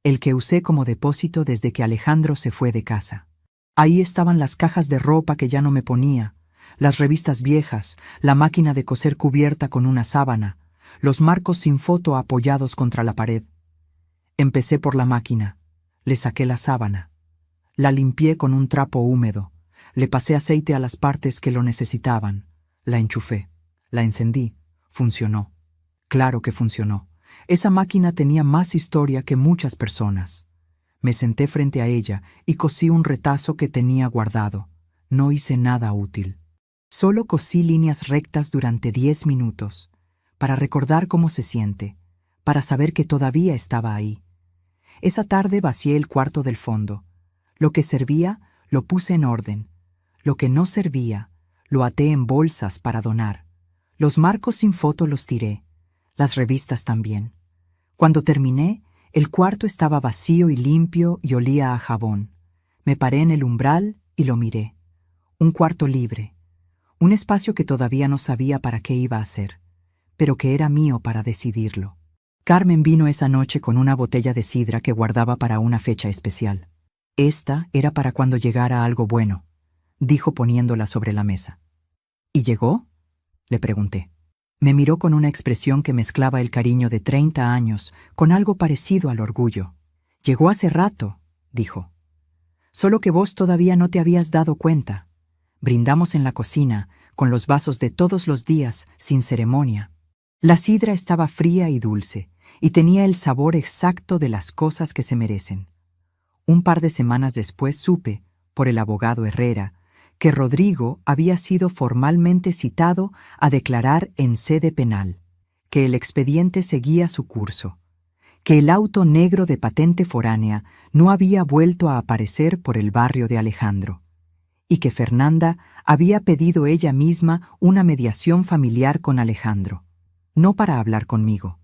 el que usé como depósito desde que Alejandro se fue de casa. Ahí estaban las cajas de ropa que ya no me ponía, las revistas viejas, la máquina de coser cubierta con una sábana, los marcos sin foto apoyados contra la pared. Empecé por la máquina, le saqué la sábana, la limpié con un trapo húmedo, le pasé aceite a las partes que lo necesitaban, la enchufé, la encendí, funcionó. Claro que funcionó. Esa máquina tenía más historia que muchas personas. Me senté frente a ella y cosí un retazo que tenía guardado. No hice nada útil. Solo cosí líneas rectas durante 10 minutos, para recordar cómo se siente, para saber que todavía estaba ahí. Esa tarde vacié el cuarto del fondo. Lo que servía, lo puse en orden. Lo que no servía, lo até en bolsas para donar. Los marcos sin foto los tiré, las revistas también. Cuando terminé, el cuarto estaba vacío y limpio y olía a jabón. Me paré en el umbral y lo miré. Un cuarto libre. Un espacio que todavía no sabía para qué iba a ser, pero que era mío para decidirlo. Carmen vino esa noche con una botella de sidra que guardaba para una fecha especial. Esta era para cuando llegara algo bueno, dijo poniéndola sobre la mesa. ¿Y llegó?, le pregunté. Me miró con una expresión que mezclaba el cariño de 30 años con algo parecido al orgullo. Llegó hace rato, dijo. Solo que vos todavía no te habías dado cuenta. Brindamos en la cocina, con los vasos de todos los días, sin ceremonia. La sidra estaba fría y dulce, y tenía el sabor exacto de las cosas que se merecen. Un par de semanas después supe, por el abogado Herrera, que Rodrigo había sido formalmente citado a declarar en sede penal, que el expediente seguía su curso, que el auto negro de patente foránea no había vuelto a aparecer por el barrio de Alejandro, y que Fernanda había pedido ella misma una mediación familiar con Alejandro, no para hablar conmigo,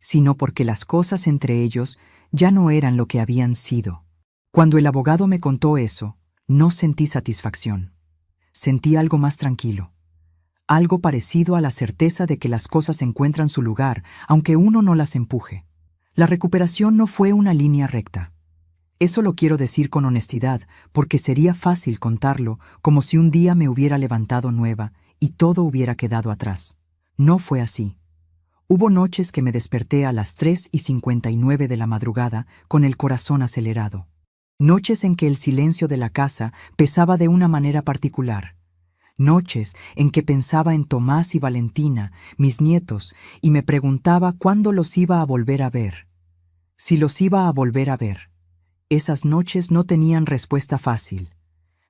sino porque las cosas entre ellos ya no eran lo que habían sido. Cuando el abogado me contó eso, no sentí satisfacción. Sentí algo más tranquilo, algo parecido a la certeza de que las cosas encuentran su lugar, aunque uno no las empuje. La recuperación no fue una línea recta. Eso lo quiero decir con honestidad, porque sería fácil contarlo como si un día me hubiera levantado nueva y todo hubiera quedado atrás. No fue así. Hubo noches que me desperté a las 3:59 de la madrugada con el corazón acelerado. Noches en que el silencio de la casa pesaba de una manera particular. Noches en que pensaba en Tomás y Valentina, mis nietos, y me preguntaba cuándo los iba a volver a ver. Si los iba a volver a ver. Esas noches no tenían respuesta fácil.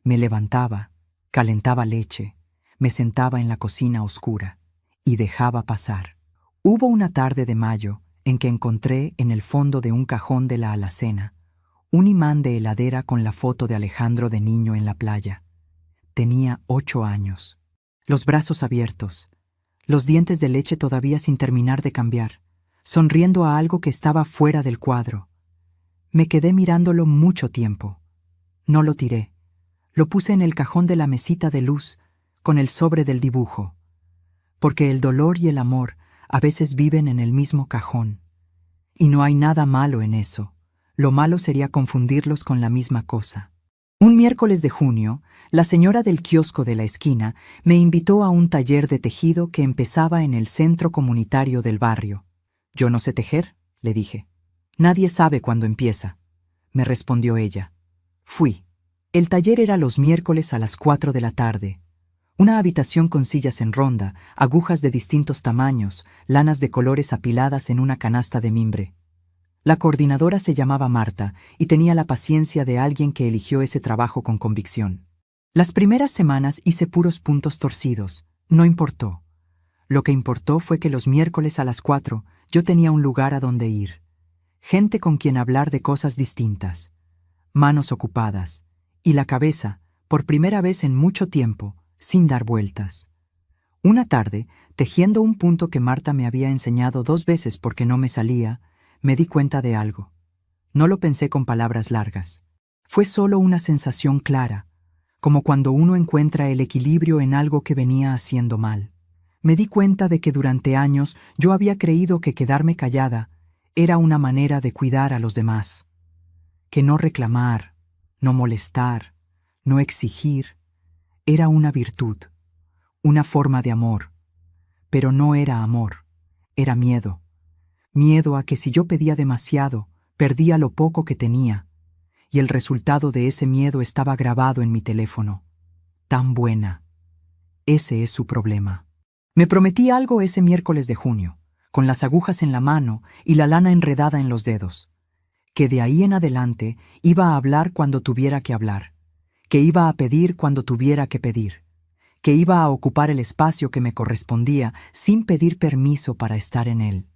Me levantaba, calentaba leche, me sentaba en la cocina oscura y dejaba pasar. Hubo una tarde de mayo en que encontré en el fondo de un cajón de la alacena un imán de heladera con la foto de Alejandro de niño en la playa. Tenía 8 años, los brazos abiertos, los dientes de leche todavía sin terminar de cambiar, sonriendo a algo que estaba fuera del cuadro. Me quedé mirándolo mucho tiempo. No lo tiré. Lo puse en el cajón de la mesita de luz, con el sobre del dibujo. Porque el dolor y el amor a veces viven en el mismo cajón. Y no hay nada malo en eso. Lo malo sería confundirlos con la misma cosa. Un miércoles de junio, la señora del kiosco de la esquina me invitó a un taller de tejido que empezaba en el centro comunitario del barrio. «Yo no sé tejer», le dije. «Nadie sabe cuándo empieza», me respondió ella. Fui. El taller era los miércoles a las 4 de la tarde. Una habitación con sillas en ronda, agujas de distintos tamaños, lanas de colores apiladas en una canasta de mimbre. La coordinadora se llamaba Marta y tenía la paciencia de alguien que eligió ese trabajo con convicción. Las primeras semanas hice puros puntos torcidos. No importó. Lo que importó fue que los miércoles a las 4 yo tenía un lugar a donde ir. Gente con quien hablar de cosas distintas. Manos ocupadas. Y la cabeza, por primera vez en mucho tiempo, sin dar vueltas. Una tarde, tejiendo un punto que Marta me había enseñado 2 veces porque no me salía, me di cuenta de algo. No lo pensé con palabras largas. Fue solo una sensación clara, como cuando uno encuentra el equilibrio en algo que venía haciendo mal. Me di cuenta de que durante años yo había creído que quedarme callada era una manera de cuidar a los demás. Que no reclamar, no molestar, no exigir, era una virtud, una forma de amor. Pero no era amor, era miedo. Miedo a que si yo pedía demasiado, perdía lo poco que tenía, y el resultado de ese miedo estaba grabado en mi teléfono. Tan buena. Ese es su problema. Me prometí algo ese miércoles de junio, con las agujas en la mano y la lana enredada en los dedos, que de ahí en adelante iba a hablar cuando tuviera que hablar, que iba a pedir cuando tuviera que pedir, que iba a ocupar el espacio que me correspondía sin pedir permiso para estar en él.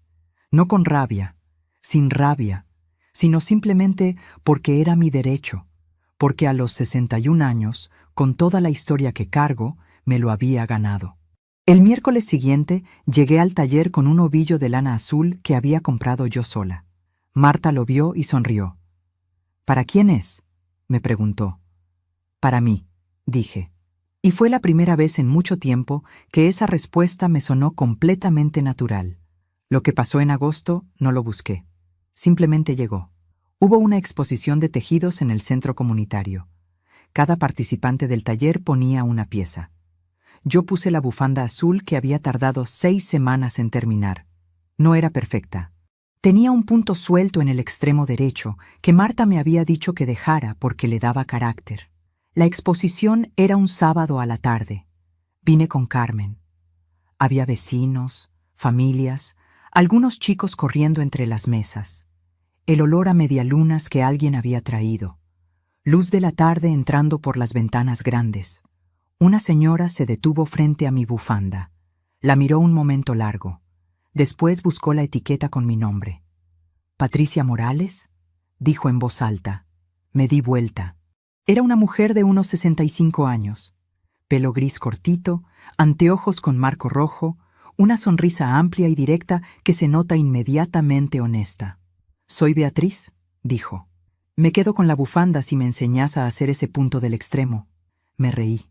No con rabia, sin rabia, sino simplemente porque era mi derecho, porque a los 61 años, con toda la historia que cargo, me lo había ganado. El miércoles siguiente llegué al taller con un ovillo de lana azul que había comprado yo sola. Marta lo vio y sonrió. «¿Para quién es?», me preguntó. «Para mí», dije. Y fue la primera vez en mucho tiempo que esa respuesta me sonó completamente natural. Lo que pasó en agosto no lo busqué. Simplemente llegó. Hubo una exposición de tejidos en el centro comunitario. Cada participante del taller ponía una pieza. Yo puse la bufanda azul que había tardado 6 semanas en terminar. No era perfecta. Tenía un punto suelto en el extremo derecho que Marta me había dicho que dejara porque le daba carácter. La exposición era un sábado a la tarde. Vine con Carmen. Había vecinos, familias, algunos chicos corriendo entre las mesas. El olor a medialunas que alguien había traído. Luz de la tarde entrando por las ventanas grandes. Una señora se detuvo frente a mi bufanda. La miró un momento largo. Después buscó la etiqueta con mi nombre. «¿Patricia Morales?», dijo en voz alta. Me di vuelta. Era una mujer de unos 65 años. Pelo gris cortito, anteojos con marco rojo, una sonrisa amplia y directa que se nota inmediatamente honesta. «Soy Beatriz», dijo. «Me quedo con la bufanda si me enseñas a hacer ese punto del extremo». Me reí.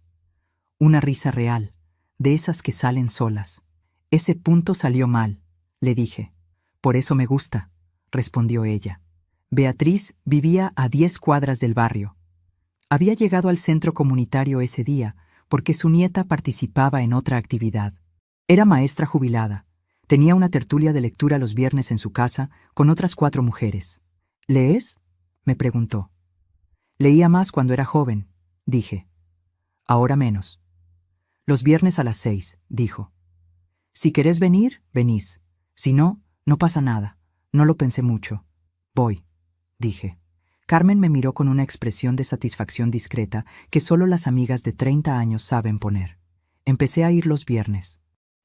Una risa real, de esas que salen solas. «Ese punto salió mal», le dije. «Por eso me gusta», respondió ella. Beatriz vivía a 10 cuadras del barrio. Había llegado al centro comunitario ese día porque su nieta participaba en otra actividad. Era maestra jubilada. Tenía una tertulia de lectura los viernes en su casa con otras 4 mujeres. ¿Lees?, me preguntó. Leía más cuando era joven, dije. Ahora menos. Los viernes a las 6, dijo. Si querés venir, venís. Si no, no pasa nada. No lo pensé mucho. Voy, dije. Carmen me miró con una expresión de satisfacción discreta que solo las amigas de 30 años saben poner. Empecé a ir los viernes.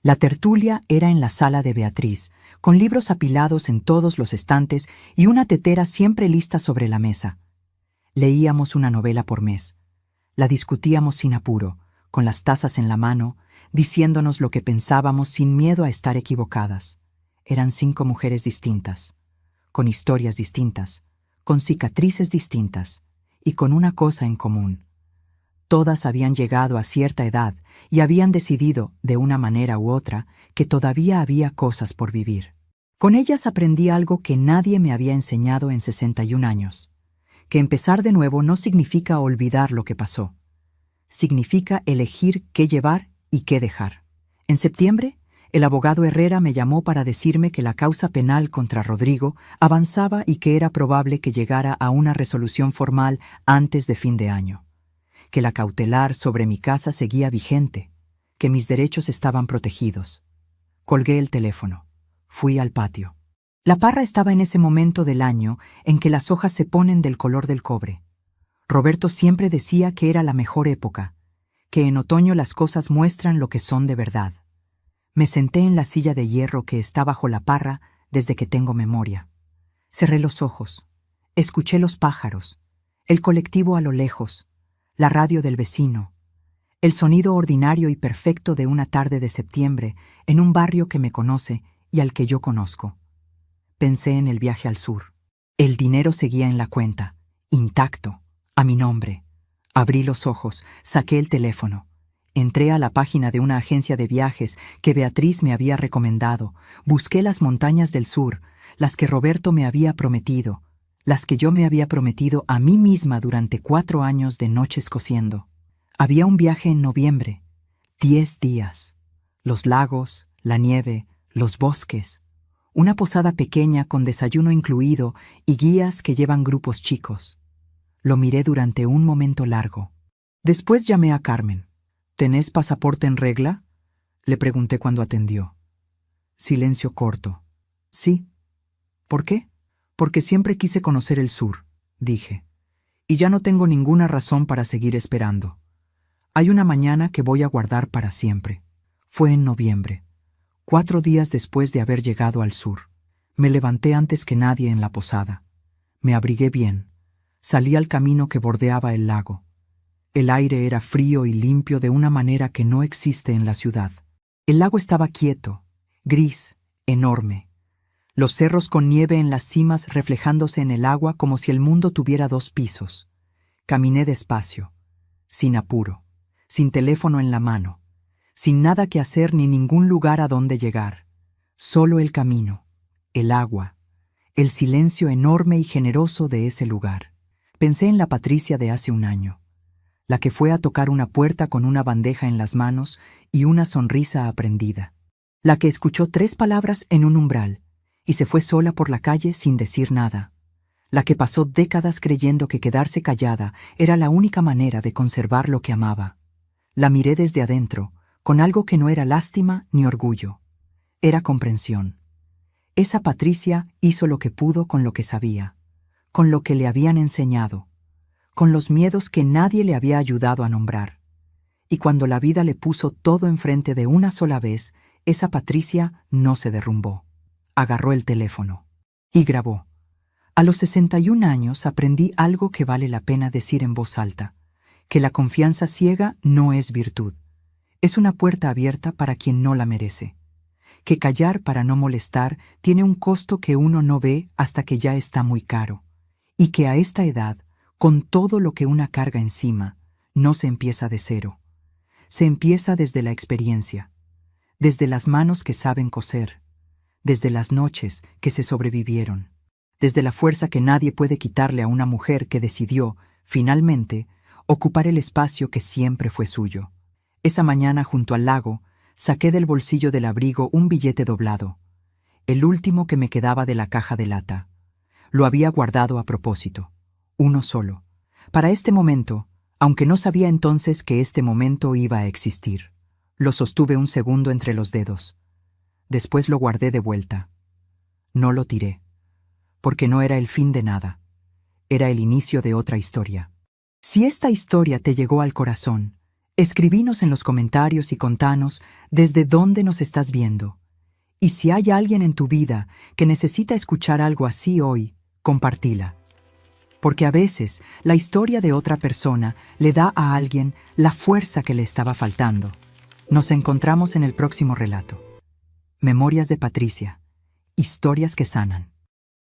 La tertulia era en la sala de Beatriz, con libros apilados en todos los estantes y una tetera siempre lista sobre la mesa. Leíamos una novela por mes. La discutíamos sin apuro, con las tazas en la mano, diciéndonos lo que pensábamos sin miedo a estar equivocadas. Eran 5 mujeres distintas, con historias distintas, con cicatrices distintas y con una cosa en común. Todas habían llegado a cierta edad y habían decidido, de una manera u otra, que todavía había cosas por vivir. Con ellas aprendí algo que nadie me había enseñado en 61 años, que empezar de nuevo no significa olvidar lo que pasó. Significa elegir qué llevar y qué dejar. En septiembre, el abogado Herrera me llamó para decirme que la causa penal contra Rodrigo avanzaba y que era probable que llegara a una resolución formal antes de fin de año, que la cautelar sobre mi casa seguía vigente, que mis derechos estaban protegidos. Colgué el teléfono. Fui al patio. La parra estaba en ese momento del año en que las hojas se ponen del color del cobre. Roberto siempre decía que era la mejor época, que en otoño las cosas muestran lo que son de verdad. Me senté en la silla de hierro que está bajo la parra desde que tengo memoria. Cerré los ojos. Escuché los pájaros, el colectivo a lo lejos, la radio del vecino, el sonido ordinario y perfecto de una tarde de septiembre en un barrio que me conoce y al que yo conozco. Pensé en el viaje al sur. El dinero seguía en la cuenta, intacto, a mi nombre. Abrí los ojos, saqué el teléfono. Entré a la página de una agencia de viajes que Beatriz me había recomendado. Busqué las montañas del sur, las que Roberto me había prometido, las que yo me había prometido a mí misma durante 4 años de noches cosiendo. Había un viaje en noviembre, 10 días. Los lagos, la nieve, los bosques. Una posada pequeña con desayuno incluido y guías que llevan grupos chicos. Lo miré durante un momento largo. Después llamé a Carmen. ¿Tenés pasaporte en regla?, le pregunté cuando atendió. Silencio corto. Sí. ¿Por qué? Porque siempre quise conocer el sur, dije. Y ya no tengo ninguna razón para seguir esperando. Hay una mañana que voy a guardar para siempre. Fue en noviembre, 4 días después de haber llegado al sur. Me levanté antes que nadie en la posada. Me abrigué bien. Salí al camino que bordeaba el lago. El aire era frío y limpio de una manera que no existe en la ciudad. El lago estaba quieto, gris, enorme. Los cerros con nieve en las cimas reflejándose en el agua como si el mundo tuviera 2 pisos. Caminé despacio, sin apuro, sin teléfono en la mano, sin nada que hacer ni ningún lugar a donde llegar. Solo el camino, el agua, el silencio enorme y generoso de ese lugar. Pensé en la Patricia de hace un año, la que fue a tocar una puerta con una bandeja en las manos y una sonrisa aprendida, la que escuchó 3 palabras en un umbral y se fue sola por la calle sin decir nada, la que pasó décadas creyendo que quedarse callada era la única manera de conservar lo que amaba. La miré desde adentro, con algo que no era lástima ni orgullo, era comprensión. Esa Patricia hizo lo que pudo con lo que sabía, con lo que le habían enseñado, con los miedos que nadie le había ayudado a nombrar. Y cuando la vida le puso todo enfrente de una sola vez, esa Patricia no se derrumbó. Agarró el teléfono y grabó. A los 61 años aprendí algo que vale la pena decir en voz alta, que la confianza ciega no es virtud. Es una puerta abierta para quien no la merece. Que callar para no molestar tiene un costo que uno no ve hasta que ya está muy caro. Y que a esta edad, con todo lo que una carga encima, no se empieza de cero. Se empieza desde la experiencia, desde las manos que saben coser, desde las noches que se sobrevivieron, desde la fuerza que nadie puede quitarle a una mujer que decidió, finalmente, ocupar el espacio que siempre fue suyo. Esa mañana junto al lago, Saqué del bolsillo del abrigo un billete doblado, el último que me quedaba de la caja de lata. Lo había guardado a propósito, uno solo, para este momento, aunque no sabía entonces que este momento iba a existir. Lo sostuve un segundo entre los dedos. Después lo guardé de vuelta. No lo tiré, porque no era el fin de nada. Era el inicio de otra historia. Si esta historia te llegó al corazón, escribinos en los comentarios y contanos desde dónde nos estás viendo. Y si hay alguien en tu vida que necesita escuchar algo así hoy, compartila. Porque a veces la historia de otra persona le da a alguien la fuerza que le estaba faltando. Nos encontramos en el próximo relato. Memorias de Patricia. Historias que sanan.